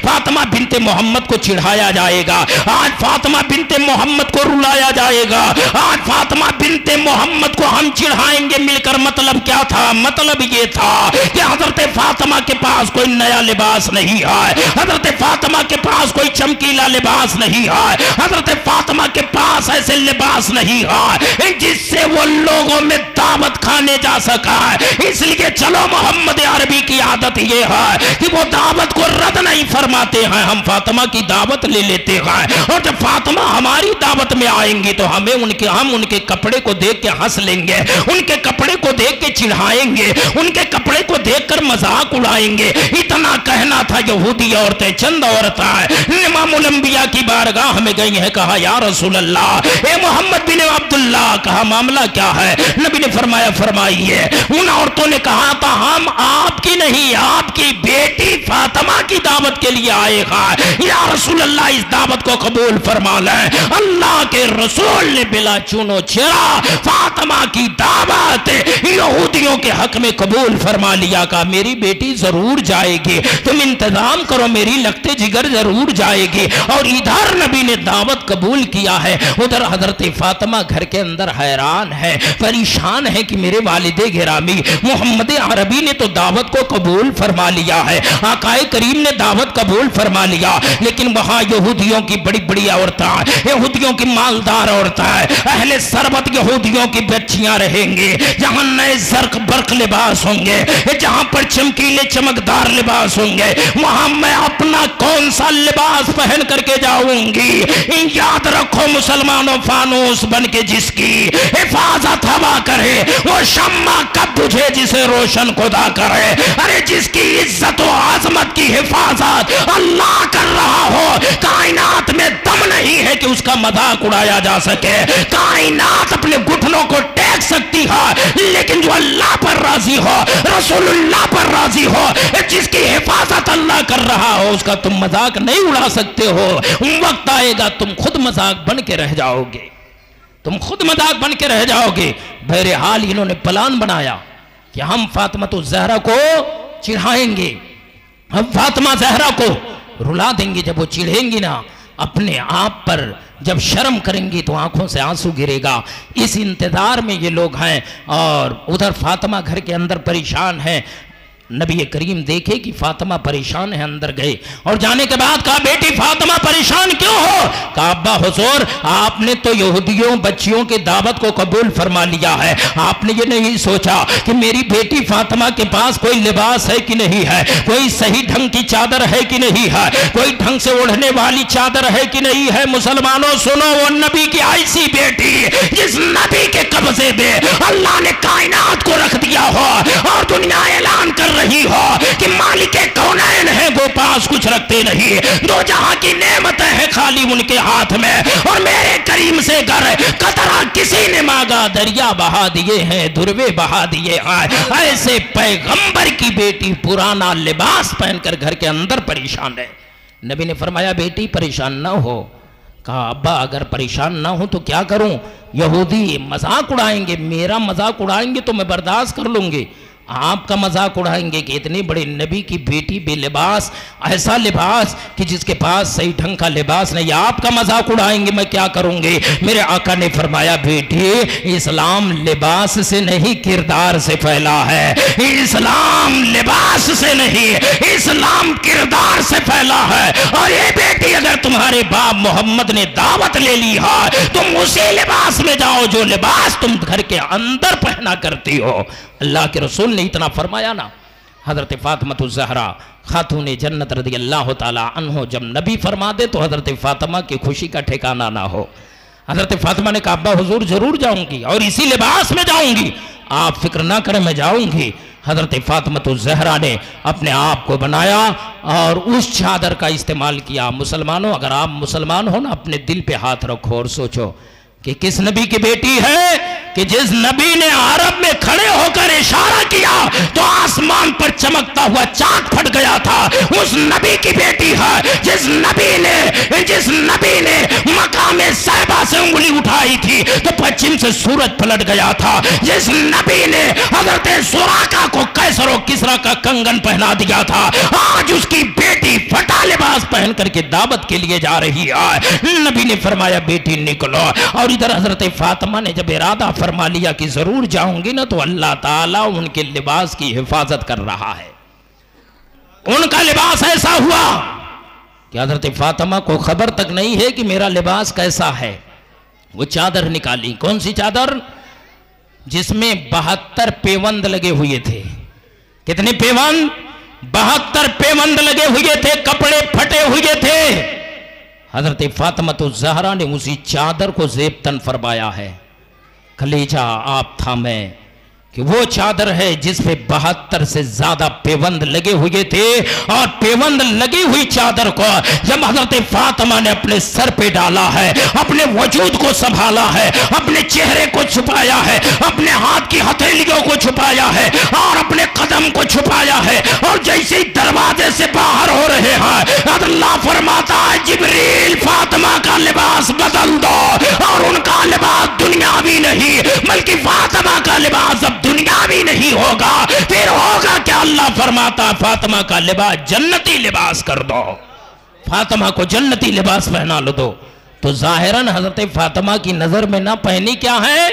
فاطمہ بنت محمد کو چڑھایا جائے گا، آج فاطمہ بنت محمد کو رلایا جائے گا، آج فاطمہ بنت محمد کو ہم چڑھائیں گے مل کر۔ مطلب کیا تھا؟ مطلب یہ تھا کہ حضرت فاطمہ کے پاس کوئی نیا لباس نہیں ہے، حضرت فاطمہ کے پاس کوئی چمکیلا لباس نہیں ہے، حضرت فاطمہ کے پاس ایسے لباس نہیں ہے جس سے وہ لوگوں میں دعوت کھانے جا سکا ہے۔ اس لیے چلو، محمد عربی کی عادت یہ ہے کہ وہ دعوت کو رد نہیں فرماتے ہیں، ہم فاطمہ کی دعوت لے لیتے ہیں، اور جب فاطمہ ہماری دعوت میں آئیں گی تو ہم ان کے کپڑے کو دیکھ کے ہنس لیں گے، ان کے کپڑے کو دیکھ کے چڑھائیں گے، ان کے کپڑے کو دیکھ کر مذاق اڑائیں گے۔ اتنا کہنا تھا۔ یہودی عورتیں، چند عورتیں امام الانبیاء کی بارگاہ میں گئی ہیں، کہا یا رسول اللہ، اے محمد بن عبداللہ، کہا معاملہ کیا ہے؟ نبی نے فرمایا فرمائیے۔ ان عورتوں نے کہا تھا ہم آپ کی نہیں، آپ کی بیٹی فاطمہ کی دعوت کے لیے آئے ہیں، یا رسول اللہ اس دعوت کو قبول فرما لیں۔ اللہ کے رسول نے بلا چونو چرا فاطمہ کی دعوت یہودیوں کے حق میں قبول فرما لیا۔ کہا میری بیٹی ضرور جائے گی، تم انتظام کرو، میری لگتے جگر ضرور جائے گی۔ اور ادھر نبی نے دعوت قبول کیا ہے، ادھر حضرت فاطمہ گھر کے اندر حیران ہے، پریشان ہے کہ میرے والد گرامی محمد عربی نے تو دعوت کو قبول فرما لیا ہے، آقائے کریم نے دعوت قبول فرما لیا، لیکن وہاں یہودیوں کی بڑی بڑی عورتیں، یہودیوں کی مالدار عورتیں، اہل ثروت یہودیوں کی بچیاں رہیں گے، جہاں نئے زرق برق لباس ہوں گے، جہاں پر چمکیلے چمکدار لباس ہوں گے، وہاں میں اپنا کون سا لباس پہن کر کے جاؤں گی؟ یاد رکھو مسلمانوں، فانوس بن کے جس کی حفاظت ہوا کرے وہ شمع کب بجھے جسے روشن خدا کرے۔ ارے جس کی عزت و عظمت کی حفاظت اللہ کر رہا ہو، کائنات میں دم نہیں ہے کہ اس کا مذاق اڑایا جا سکے۔ کائنات اپنے گھٹنوں کو ٹیک سکتی ہے، لیکن جو اللہ پر راضی ہو، رسول اللہ پر راضی ہو، جس کی حفاظت اللہ کر رہا ہو، اس کا تم مذاق نہیں اڑا سکتے ہو۔ وقت آئے گا تم خود مذاق بن کے رہ جاؤ گے، تم خود مذاق بن کے رہ جاؤ گے۔ بہرحال انہوں نے پلان بنایا کہ ہم فاطمہ الزہرا کو چڑھائیں گے، ہم فاطمہ زہرا کو رلا دیں گے۔ جب وہ چڑھیں گی نا اپنے آپ پر، جب شرم کریں گی تو آنکھوں سے آنسو گرے گا۔ اس انتظار میں یہ لوگ ہیں، اور ادھر فاطمہ گھر کے اندر پریشان ہیں۔ نبی کریم دیکھے کہ فاطمہ پریشان ہے، اندر گئے اور جانے کے بعد کہا بیٹی فاطمہ پریشان کیوں ہو؟ کہا ابا حضور آپ نے تو یہودیوں بچیوں کی دعوت کو قبول فرما لیا ہے، آپ نے یہ نہیں سوچا کہ میری بیٹی فاطمہ کے پاس کوئی لباس ہے کہ نہیں ہے، کوئی صحیح ڈھنگ کی چادر ہے کہ نہیں ہے، کوئی ڈھنگ سے اوڑھنے والی چادر ہے کہ نہیں ہے۔ مسلمانوں سنو، وہ نبی کی ایسی بیٹی جس نبی کے قبضے میں اللہ نے کائنات کو رکھ دیا ہو، اور دنیا اعلان کر رہی ہو کہ مالک کونین ہے، وہ پاس کچھ رکھتے نہیں، دو جہاں کی نعمتیں ہیں خالی ان کے ہاتھ میں، اور میرے کریم سے گر قطرہ کسی نے مانگا دریا بہا دیے ہیں، دروے بہا دیے ہیں۔ ایسے پیغمبر کی بیٹی پرانا لباس پہن کر گھر کے اندر پریشان ہے۔ نبی نے فرمایا بیٹی پریشان نہ ہو۔ کہا ابا اگر پریشان نہ ہوں تو کیا کروں؟ یہودی مذاق اڑائیں گے، میرا مذاق اڑائیں گے تو میں برداشت کر لوں گی، آپ کا مذاق اڑائیں گے کہ اتنے بڑے نبی کی بیٹی بے لباس، ایسا لباس کہ جس کے پاس صحیح ڈھنگ کا لباس نہیں، آپ کا مذاق اڑائیں گے، میں کیا کروں گی؟ میرے آقا نے فرمایا بیٹی اسلام لباس سے نہیں کردار سے پھیلا ہے، اسلام لباس سے نہیں اسلام کردار سے پھیلا ہے۔ اور یہ بیٹی اگر تمہارے باپ محمد نے دعوت لے لی ہے تم اسی لباس میں جاؤ جو لباس تم گھر کے اندر پہنا کرتی ہو۔ اللہ کے رسول نے اتنا فرمایا نا۔ حضرت فاطمہ الزہرا خاتون جنت رضی اللہ تعالی عنہ جب نبی فرما دے تو حضرت فاطمہ کی خوشی کا ٹھکانہ نہ ہو۔ حضرت فاطمہ نے کہا ابا حضور ضرور جاؤں گی اور اسی لباس میں جاؤں گی، آپ فکر نہ کریں میں جاؤں گی۔ حضرت فاطمہ الزہرا نے اپنے آپ کو بنایا اور اس چادر کا استعمال کیا۔ مسلمانوں اگر آپ مسلمان ہو نا اپنے دل پہ ہاتھ رکھو اور سوچو کہ کس نبی کی بیٹی ہے کہ جس نبی نے عرب میں کھڑے ہو کر اشارہ کیا تو آسمان پر چمکتا ہوا چاند پھٹ گیا تھا، اس نبی کی بیٹی ہے۔ جس نبی نے مقام صحبہ سے انگلی اٹھائی تھی تو پچھم سے سورج پلٹ گیا تھا۔ جس نبی نے حضرت سراقہ کو قیصر و کسریٰ کا کنگن پہنا دیا تھا، آج اس کی بیٹی پھٹا لباس پہن کر کے دعوت کے لیے جا رہی ہے۔ نبی نے فرمایا بیٹی نکلو، اور ادھر حضرت فاطمہ نے جب ارادہ فرما لیا کہ ضرور جاؤں گی نا تو اللہ تعالیٰ ان کے لباس کی حفاظت کر رہا ہے۔ ان کا لباس ایسا ہوا کہ حضرت فاطمہ کو خبر تک نہیں ہے کہ میرا لباس کیسا ہے۔ وہ چادر نکالی، کون سی چادر؟ جس میں 72 پیوند لگے ہوئے تھے۔ کتنے پیوند؟ 72 پیوند لگے ہوئے تھے، کپڑے پھٹے ہوئے تھے۔ حضرت فاطمہ الزہرا نے اسی چادر کو زیب تن فرمایا ہے۔ کلیجہ آپ تھامیں کہ وہ چادر ہے جس پہ 72 سے زیادہ پیوند لگے ہوئے تھے، اور پیوند لگی ہوئی چادر کو جب حضرت فاطمہ نے اپنے سر پہ ڈالا ہے، اپنے وجود کو سنبھالا ہے، اپنے چہرے کو چھپایا ہے، اپنے ہاتھ کی ہتھیلیوں کو چھپایا ہے اور اپنے قدم کو چھپایا ہے، اور جیسے دروازے سے باہر ہو رہے ہیں اللہ فرماتا ہے جبریل فاطمہ کا لباس بدل دو، اور ان کا لباس دنیاوی نہیں بلکہ فاطمہ کا لباس اب دنیاوی نہیں ہوگا، پھر ہوگا کیا؟ اللہ فرماتا فاطمہ کا لباس جنتی لباس کر دو، فاطمہ کو جنتی لباس پہنا لو دو۔ تو ظاہراً حضرت فاطمہ کی نظر میں نہ پہنی کیا ہے؟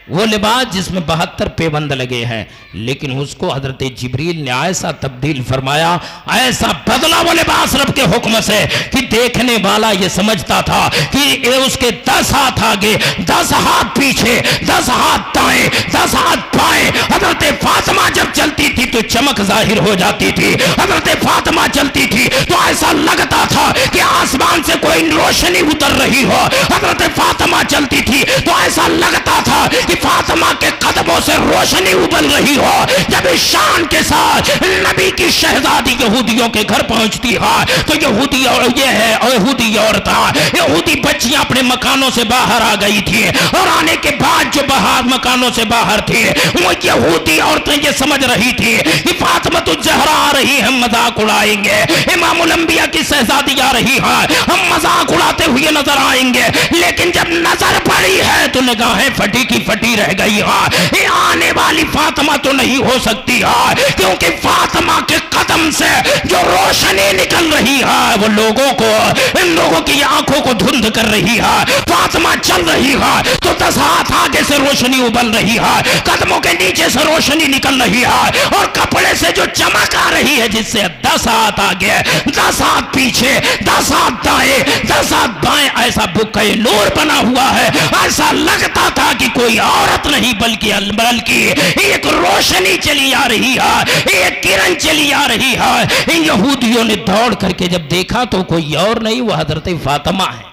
وہ لباس جس میں 72 پیوند لگے ہیں، لیکن اس کو حضرت جبریل نے ایسا تبدیل فرمایا، ایسا بدلا وہ لباس رب کے حکم سے کہ دیکھنے والا یہ سمجھتا تھا کہ اس کے 10 ہاتھ آگے، 10 ہاتھ پیچھے، 10 ہاتھ دائیں، 10 ہاتھ بائیں۔ حضرت فاطمہ جب چلتی تھی تو چمک ظاہر ہو جاتی تھی، حضرت فاطمہ چلتی تھی تو ایسا لگتا تھا کہ آسمان سے کوئی روشنی اتر رہی ہو، حضرت فاطمہ چلتی تھی تو ایسا لگتا تھا کہ فاطمہ کے قدموں سے روشنی ابل رہی ہو۔ جب اس شان کے ساتھ نبی کی شہزادی یہودیوں کے گھر پہنچتی ہے تو یہودی عورت، یہودی بچیاں اپنے مکانوں سے باہر آ گئی تھی، اور آنے کے بعد جو باہر مکانوں سے باہر تھی وہ یہودی عورتیں یہ سمجھ رہی تھی کہ فاطمہ الزہرا آ رہی ہے، مذاق اڑائیں گے، امام الانبیاء کی شہزادی آ رہی ہے، ہم مذاق اڑاتے ہوئے نظر آئیں گے۔ لیکن جب نظر پڑی ہے تو نگاہیں پھٹی کی پھٹی رہ گئی ہے، یہ آنے والی فاطمہ تو نہیں ہو سکتی ہے، کیونکہ فاطمہ کے قدم سے جو روشنی نکل رہی ہے وہ ان لوگوں کی آنکھوں کو دھند کر رہی ہے۔ فاطمہ چل رہی ہے تو 10 ہاتھ آگے سے روشنی ابل رہی ہے، قدموں کے نیچے سے روشنی نکل رہی ہے، اور کپڑے سے جو چمک آ رہی ہے جس سے 10 ہاتھ آگے، 10 ہاتھ پیچھے، 10 ہاتھ دائیں، 10 ہاتھ بائیں، ایسا بکے نور بنا ہوا ہے۔ ایسا لگتا تھا کہ کوئی عورت نہیں بلکہ ایک روشنی چلی آ رہی ہے، ایک کرن چلی آ رہی ہے۔ ان یہودیوں نے دوڑ کر کے جب دیکھا تو کوئی اور نہیں، وہ حضرت فاطمہ ہے،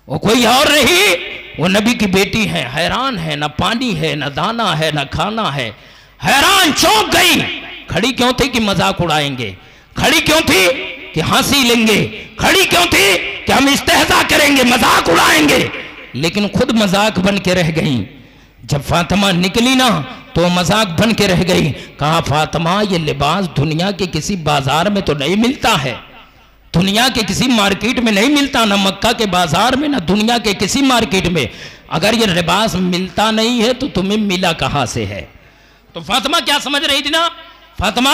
وہ کوئی اور نہیں، وہ نبی کی بیٹی ہے۔ حیران ہے، نہ پانی ہے، نہ دانا ہے، نہ کھانا ہے، حیران چونک گئی۔ کھڑی کیوں تھی کہ مذاق اڑائیں گے، کھڑی کیوں تھی کہ ہنسی لیں گے، کھڑی کیوں تھی کہ ہم استہزاء کریں گے، مذاق اڑائیں گے، لیکن خود مذاق بن کے رہ گئیں۔ جب فاطمہ نکلی نا تو مذاق بن کے رہ گئی۔ کہا فاطمہ یہ لباس دنیا کے کسی بازار میں تو نہیں ملتا ہے، دنیا کے کسی مارکیٹ میں نہیں ملتا، نہ مکہ کے بازار میں، نہ دنیا کے کسی مارکیٹ میں۔ اگر یہ لباس ملتا نہیں ہے تو تمہیں ملا کہاں سے ہے؟ تو فاطمہ کیا سمجھ رہی تھی نا؟ فاطمہ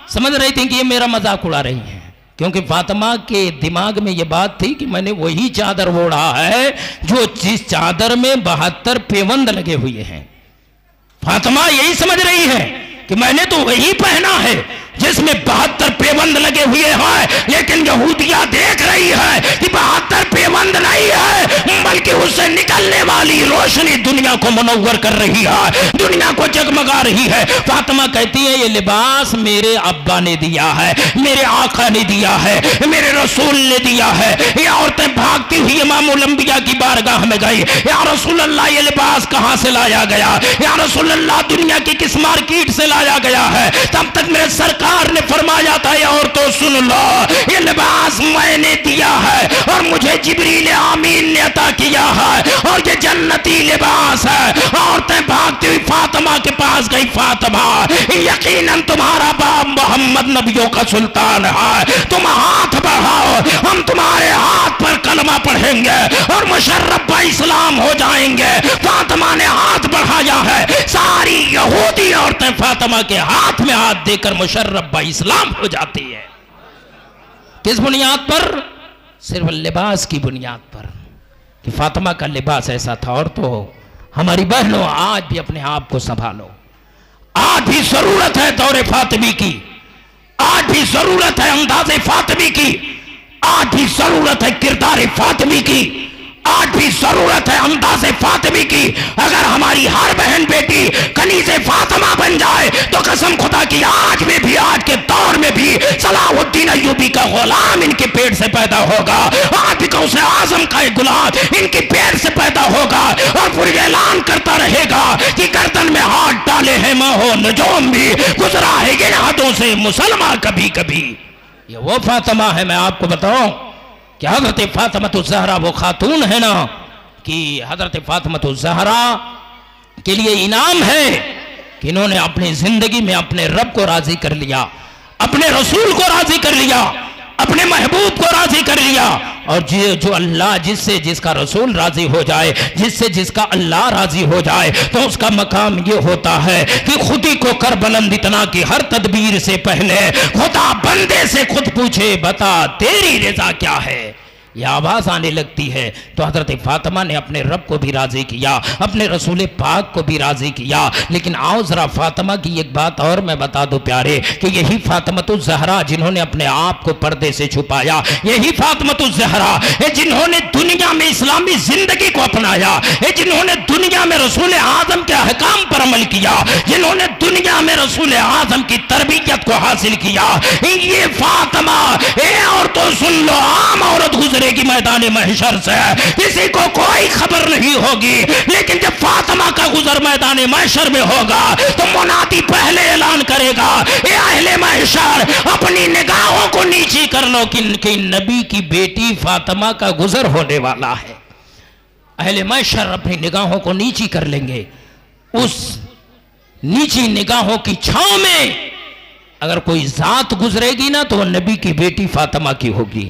سمجھ رہی تھی کہ یہ میرا مذاق اڑا رہی ہیں، کیونکہ فاطمہ کے دماغ میں یہ بات تھی کہ میں نے وہی چادر اوڑھا ہے جو جس چادر میں 72 پیوند لگے ہوئے ہیں۔ فاطمہ یہی سمجھ رہی ہے کہ میں نے تو وہی پہنا ہے جس میں 72 پیوند لگے ہوئے ہیں، لیکن یہودیہ دیکھ رہی ہے کہ 72 پیوند نہیں ہے، بلکہ اس سے نکلنے والی روشنی دنیا کو منور کر رہی ہے، دنیا کو جگمگا رہی ہے۔ فاطمہ کہتی ہے یہ لباس میرے ابا نے دیا ہے، میرے آقا نے دیا ہے، میرے رسول نے دیا ہے۔ یہ عورتیں بھاگتی ہوئی امام الانبیاء کی بارگاہ میں گئی، یا رسول اللہ یہ لباس کہاں سے لایا گیا؟ یا رسول اللہ دنیا کی کس مارکیٹ سے لایا گیا ہے؟ تب تک میرے سرکار نے فرمایا تھا یہ عورتوں سن لو، یہ لباس میں نے دیا ہے اور مجھے جبریل آمین نے عطا کیا ہے اور یہ جنتی لباس ہے۔ عورتیں بھاگتی ہوئی فاطمہ کے پاس گئی، فاطمہ یقیناً تمہارا باپ محمد نبیوں کا سلطان ہے، تم ہاتھ بڑھاؤ، ہم تمہارے ہاتھ پر کلمہ پڑھیں گے اور مشرف با اسلام ہو جائیں گے۔ فاطمہ نے ہاتھ بڑھایا ہے، ساری یہودی عورتیں فاطمہ کے ہاتھ میں ہاتھ دے کر مشرف با اسلام ہو جاتی ہے۔ کس بنیاد پر؟ صرف لباس کی بنیاد پر، کہ فاطمہ کا لباس ایسا تھا۔ اور تو ہماری بہنوں آج بھی اپنے آپ کو سنبھالو، آج بھی ضرورت ہے دور فاطمی کی، آج بھی ضرورت ہے انداز فاطمی کی، آج بھی ضرورت ہے کردار فاطمی کی، آج بھی ضرورت ہے انداز فاطمی کی۔ اگر ہماری ہر بہن بیٹی کنیز فاطمہ بن جائے تو قسم خدا کی آج میں بھی، آج کے دور میں بھی صلاح الدین ایوبی کا غلام ان کے پیٹ سے پیدا ہوگا، آج بھی غوث اعظم کا ایک غلام ان کے پیٹ سے پیدا ہوگا، اور پھر اعلان کرتا رہے گا کہ گردن میں ہاتھ ڈالے ہیں ماہو نجوم بھی، گزرا ہے ان ہاتھوں سے مسلمہ کبھی کبھی۔ یہ وہ فاطمہ ہے، میں آپ کو بتاؤں کہ حضرت فاطمہ الزہرا وہ خاتون ہے نا کہ حضرت فاطمہ الزہرا کے لیے انعام ہے کہ انہوں نے اپنی زندگی میں اپنے رب کو راضی کر لیا، اپنے رسول کو راضی کر لیا، اپنے محبوب کو راضی کر لیا۔ اور جو اللہ جس سے جس کا رسول راضی ہو جائے، جس سے جس کا اللہ راضی ہو جائے، تو اس کا مقام یہ ہوتا ہے کہ خود ہی کو کر بلند اتنا کہ ہر تدبیر سے پہلے خدا بندے سے خود پوچھے بتا تیری رضا کیا ہے۔ یہ آواز آنے لگتی ہے تو حضرت فاطمہ نے اپنے رب کو بھی راضی کیا، اپنے رسول پاک کو بھی راضی کیا۔ لیکن آؤ ذرا فاطمہ کی ایک بات اور میں بتا دو پیارے، کہ یہی فاطمہ الزہرا جنہوں نے اپنے آپ کو پردے سے چھپایا، یہی فاطمہ الزہرا جنہوں نے دنیا میں اسلامی زندگی کو اپنایا، جنہوں نے دنیا میں رسول اعظم کے احکام پر عمل کیا، جنہوں نے دنیا میں رسول اعظم کی تربیت کو حاصل کیا، یہ فاطمہ عورتوں سن لو، عام عورت گزرے کی میدان محشر سے کسی کو کوئی خبر نہیں ہوگی، لیکن جب فاطمہ کا گزر میدان محشر میں ہوگا تو منادی پہلے اعلان کرے گا اے اہل محشر اپنی نگاہوں کو نیچی کر لو کہ نبی کی بیٹی فاطمہ کا گزر ہونے والا ہے۔ اہل محشر اپنی نگاہوں کو نیچی کر لیں گے، اس نیچی نگاہوں کی چھاؤں میں اگر کوئی ذات گزرے گی نا تو وہ نبی کی بیٹی فاطمہ کی ہوگی،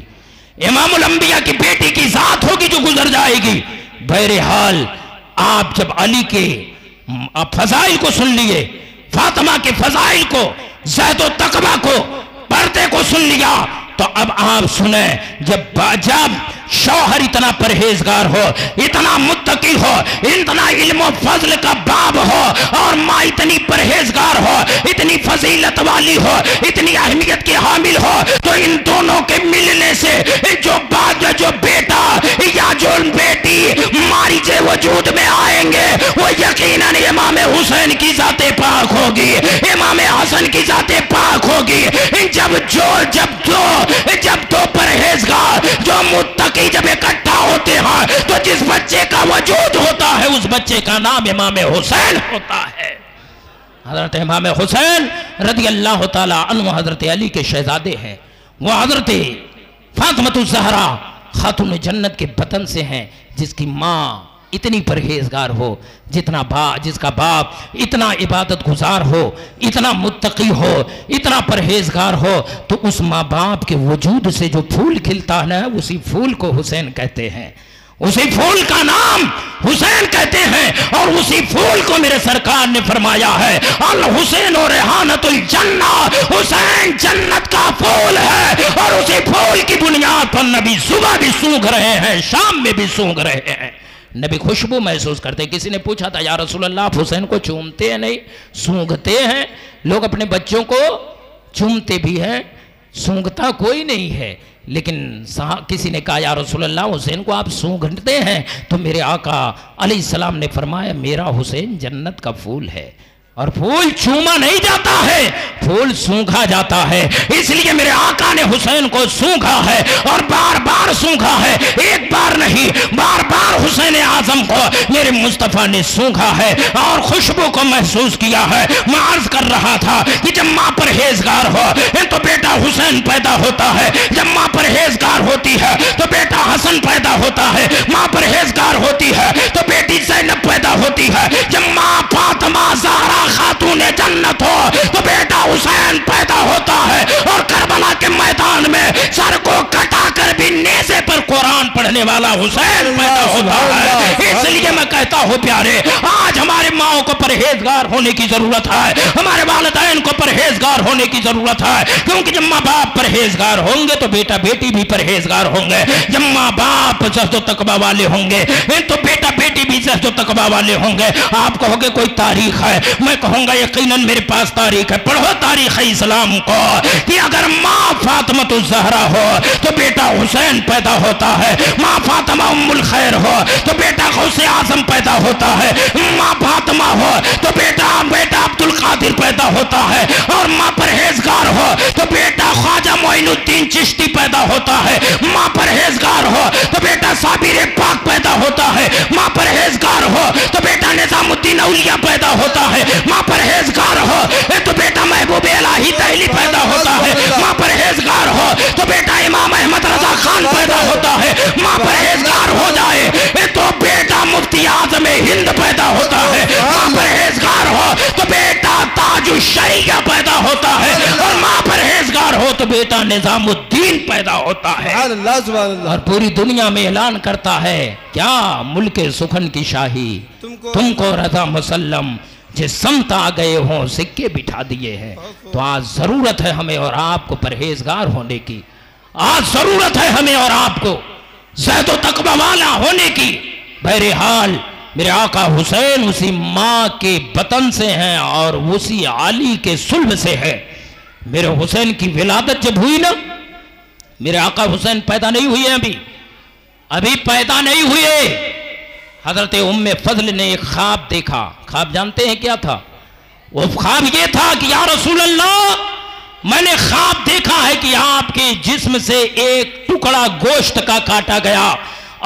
امام الانبیاء کی بیٹی کی ذات ہوگی جو گزر جائے گی۔ بہرحال آپ جب علی کے فضائل کو سن لیے، فاطمہ کے فضائل کو، زید و تقویٰ کو، پردے کو سن لیا، تو اب آپ سنیں جب شوہر اتنا پرہیزگار ہو، اتنا متقی ہو، اتنا علم و فضل کا باب ہو، اور ماں اتنی پرہیزگار ہو، اتنی فضیلت والی ہو، اتنی اہمیت کی حامل ہو، تو ان دونوں کے ملنے سے جو بیٹا یا جو بیٹی مارج وجود میں آئیں گے وہ یقیناً امام حسین کی ذات پاک ہوگی، امام حسن کی ذات پاک ہوگی۔ جب دو پرہیزگار جو متقی جب اکٹھا ہوتے ہیں تو جس بچے کا وجود ہوتا ہے اس بچے کا نام امام حسین ہوتا ہے۔ حضرت امام حسین رضی اللہ تعالی عنہ حضرت علی کے شہزادے ہیں، وہ حضرت فاطمہ الزہرا خاتون جنت کے بطن سے ہیں، جس کی ماں اتنی پرہیزگار ہو، جس کا باپ اتنا عبادت گزار ہو، اتنا متقی ہو، اتنا پرہیزگار ہو، تو اس ماں باپ کے وجود سے جو پھول کھلتا ہے نا اسی پھول کو حسین کہتے ہیں، اسی پھول کا نام حسین کہتے ہیں، اور اسی پھول کو میرے سرکار نے فرمایا ہے الحسین و ریحانۃ الجنہ، حسین جنت کا پھول ہے، اور اسی پھول کی بنیاد پر نبی صبح بھی سونگھ رہے ہیں، شام میں بھی سونگھ رہے ہیں، نبی خوشبو محسوس کرتے۔ کسی نے پوچھا تھا یا رسول اللہ آپ حسین کو چومتے ہیں نہیں سونگھتے ہیں؟ لوگ اپنے بچوں کو چومتے بھی ہیں، سونگھتا کوئی نہیں ہے، لیکن کسی نے کہا یا رسول اللہ حسین کو آپ سونگھتے ہیں؟ تو میرے آقا علیہ السلام نے فرمایا میرا حسین جنت کا پھول ہے، اور پھول چوما نہیں جاتا ہے، پھول سونگھا جاتا ہے، اس لیے میرے آقا نے حسین کو سونگھا ہے، اور بار بار سونگھا ہے، ایک بار نہیں بار بار حسین اعظم کو میرے مصطفیٰ نے سونگھا ہے اور خوشبو کو محسوس کیا ہے۔ میں عرض کر رہا تھا کہ جب ماں پرہیزگار ہو تو بیٹا حسین پیدا ہوتا ہے، جب ماں پرہیزگار ہوتی ہے تو بیٹا حسن پیدا ہوتا ہے، ماں پرہیزگار ہوتی ہے تو بیٹی زینب پیدا ہوتی ہے، جب ماں فاطمہ زہرا خاتون جنت ہو تو بیٹا حسین پیدا ہوتا ہے، اور کربلا کے میدان میں سر کو کٹا کر بھی نیزے پر قرآن پڑھنے والا حسین پیدا ہوتا ہے۔ اس لیے میں کہتا ہوں پیارے، آج ہمارے ماں کو پرہیزگار ہونے کی ضرورت ہے، ہمارے والدین کو پرہیزگار ہونے کی ضرورت ہے، کیونکہ جب ماں باپ پرہیزگار ہوں گے تو بیٹا بیٹی بھی پرہیزگار ہوں گے، جب ماں باپ زہد و تقویٰ والے ہوں گے تو بیٹا بیٹی بھی زہد و تقویٰ والے ہوں گے۔ آپ کہو گے کوئی تاریخ ہے، میں کہوں گا یقیناً میرے پاس تاریخ ہے، پڑھو تاریخ اسلام کو کہ اگر ماں فاطمہ الزہرا ہو تو بیٹا حسین پیدا ہوتا ہے، ماں فاطمہ ام الخیر ہو تو بیٹا غوث اعظم پیدا ہوتا ہے، ماں فاطمہ ہو تو بیٹا عبد القادر پیدا ہوتا ہے، اور ماں پرہیزگار ہو تو بیٹا خواجہ معین الدین چشتی پیدا ہوتا ہے، ماں پرہیزگار ہو تو بیٹا صابر پاک پیدا ہوتا ہے، ماں پرہیزگار ہو تو بیٹا نظام الدین اولیاء پیدا ہوتا ہے، ماں پرہیزگار ہو تو بیٹا محبوب الہی دہلی پیدا ہوتا ہے، ماں پرہیزگار ہو تو بیٹا امام احمد رضا خان پیدا ہوتا ہے، ماں پرہیزگار ہو جائے تو بیٹا مفتی اعظم ہند پیدا ہوتا ہے، ماں پرہیزگار ہو تو بیٹا تاج الشریعہ پیدا ہوتا ہے، اور ماں پرہیزگار ہو تو بیٹا نظام الدین پیدا ہوتا ہے۔ اور پوری دنیا میں اعلان کرتا ہے کیا ملک سخن کی شاہی تم کو رضا مسلم، جس سمت آ گئے ہوں سکے بٹھا دیے ہیں۔ تو آج ضرورت ہے ہمیں اور آپ کو پرہیزگار ہونے کی، آج ضرورت ہے ہمیں اور آپ کو زہد و تقویٰ والا ہونے کی۔ بہرحال میرے آقا حسین اسی ماں کے بطن سے ہیں اور اسی علی کے صلب سے ہے۔ میرے حسین کی ولادت جب ہوئی نا، میرے آقا حسین پیدا نہیں ہوئے ابھی پیدا نہیں ہوئے، حضرت ام فضل نے ایک خواب دیکھا۔ خواب جانتے ہیں کیا تھا؟ وہ خواب یہ تھا کہ یا رسول اللہ میں نے خواب دیکھا ہے کہ آپ کے جسم سے ایک ٹکڑا گوشت کا کاٹا گیا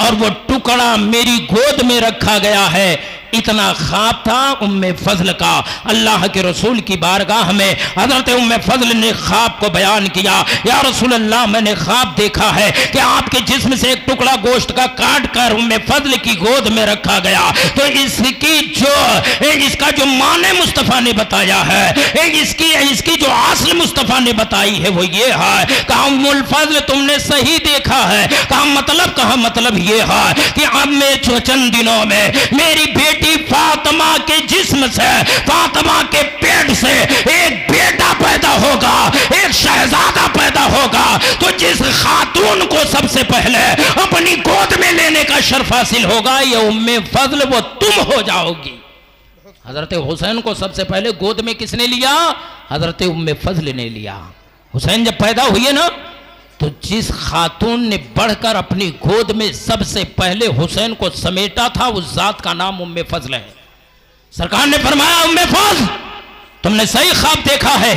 اور وہ ٹکڑا میری گود میں رکھا گیا ہے۔ اتنا خواب تھا ام فضل کا۔ اللہ کے رسول کی بارگاہ میں حضرت ام فضل نے خواب کو بیان کیا، یا رسول اللہ میں نے خواب دیکھا ہے کہ آپ کے جسم سے ایک ٹکڑا گوشت کا کاٹ کر ام فضل کی گود میں رکھا گیا، تو اس کا جو معنی مصطفیٰ نے بتایا ہے، اس کی جو اصل مصطفیٰ نے بتائی ہے وہ یہ ہے کہ ام الفضل تم نے صحیح دیکھا ہے۔ کہا مطلب یہ ہے کہ اب میں چند دنوں میں میری بیٹی فاطمہ کے جسم سے، فاطمہ کے پیٹ سے ایک بیٹا پیدا ہوگا، ایک شہزادہ پیدا ہوگا، تو جس خاتون کو سب سے پہلے اپنی گود میں لینے کا شرف حاصل ہوگا یہ ام فضل، وہ تم ہو جاؤ گی۔ حضرت حسین کو سب سے پہلے گود میں کس نے لیا؟ حضرت ام فضل نے لیا۔ حسین جب پیدا ہوئے نا تو جس خاتون نے بڑھ کر اپنی گود میں سب سے پہلے حسین کو سمیٹا تھا اس ذات کا نام ام فضل ہے۔ سرکار نے فرمایا ام فضل تم نے صحیح خواب دیکھا ہے،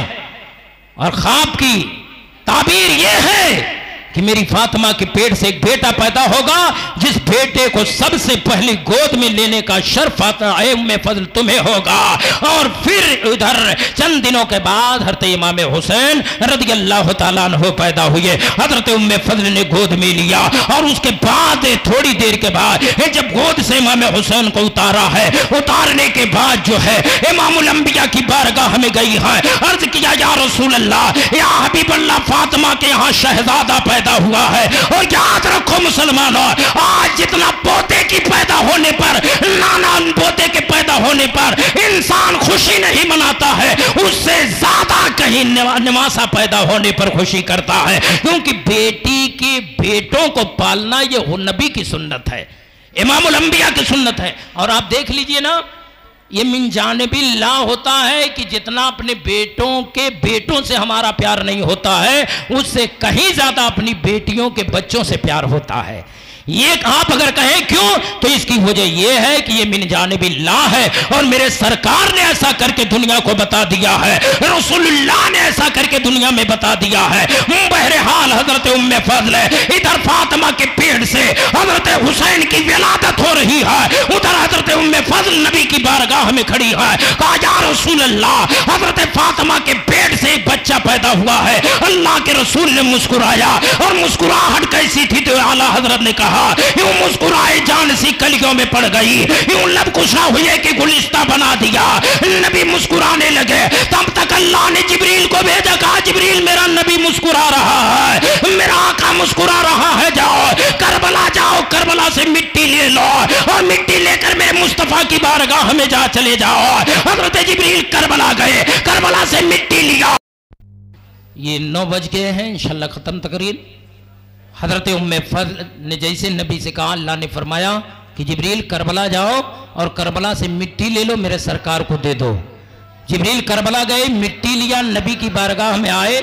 اور خواب کی تعبیر یہ ہے کہ میری فاطمہ کے پیٹ سے ایک بیٹا پیدا ہوگا، جس بیٹے کو سب سے پہلی گود میں لینے کا شرف ام فضل تمہیں ہوگا۔ اور پھر ادھر چند دنوں کے بعد حضرت امام حسین رضی اللہ تعالیٰ عنہ پیدا ہوئے۔ حضرت ام فضل نے گود میں لیا، اور اس کے بعد تھوڑی دیر کے بعد جب گود سے امام حسین کو اتارا ہے، اتارنے کے بعد جو ہے امام الانبیاء کی بارگاہ میں گئی ہے، عرض کیا یا رسول اللہ، یا حبیب اللہ، فاطمہ کے یہاں شہزادہ پیدا پیدا ہوا ہے۔ اور یاد رکھو مسلمانوں، آج جتنا پوتے کی پیدا ہونے پر، نانا پوتے کے پیدا ہونے پر انسان خوشی نہیں مناتا ہے، اس سے زیادہ کہیں نواسا پیدا ہونے پر خوشی کرتا ہے، کیونکہ بیٹی کے بیٹوں کو پالنا یہ نبی کی سنت ہے، امام الانبیاء کی سنت ہے۔ اور آپ دیکھ لیجئے نا، یہ من جانب اللہ ہوتا ہے کہ جتنا اپنے بیٹوں کے بیٹوں سے ہمارا پیار نہیں ہوتا ہے، اس سے کہیں زیادہ اپنی بیٹیوں کے بچوں سے پیار ہوتا ہے۔ یہ آپ اگر کہیں کیوں، تو اس کی وجہ یہ ہے کہ یہ من جانب اللہ ہے، اور میرے سرکار نے ایسا کر کے دنیا کو بتا دیا ہے، رسول اللہ نے ایسا کر کے دنیا میں بتا دیا ہے۔ بہرحال حضرت ام فضل ہے، ادھر فاطمہ کے پیٹ سے حضرت حسین کی ولادت ہو رہی ہے، ادھر حضرت ام فضل نبی کی بارگاہ میں کھڑی ہے، کہا یا رسول اللہ، حضرت فاطمہ کے پیٹ سے ایک بچہ پیدا ہوا ہے۔ اللہ کے رسول نے مسکرایا، اور مسکراہٹ کیسی تھی تو اعلیٰ حضرت نے کہا، یوں مسکرائے جان سی کلیوں میں پڑ گئی، یوں لب کشا ہوئے کہ گلستہ بنا دیا۔ نبی مسکرانے لگے، تب تک اللہ نے جبریل کو بھیجا، کہا جبریل میرا نبی مسکرا رہا ہے، میرا آقا مسکرا رہا ہے، جاؤ کربلا جاؤ، کربلا سے مٹی لے لو، اور مٹی لے کر میرے مصطفیٰ کی بارگاہ میں جا چلے جاؤ۔ حضرت جبریل کربلا گئے، کربلا سے مٹی لیا۔ یہ 9 بج گئے ہیں، انشاءاللہ ختم تقریر۔ حضرت ام فضل نے جیسے نبی سے کہا، اللہ نے فرمایا کہ جبریل کربلا جاؤ اور کربلا سے مٹی لے لو، میرے سرکار کو دے دو۔ جبریل کربلا گئے، مٹی لیا، نبی کی بارگاہ میں آئے۔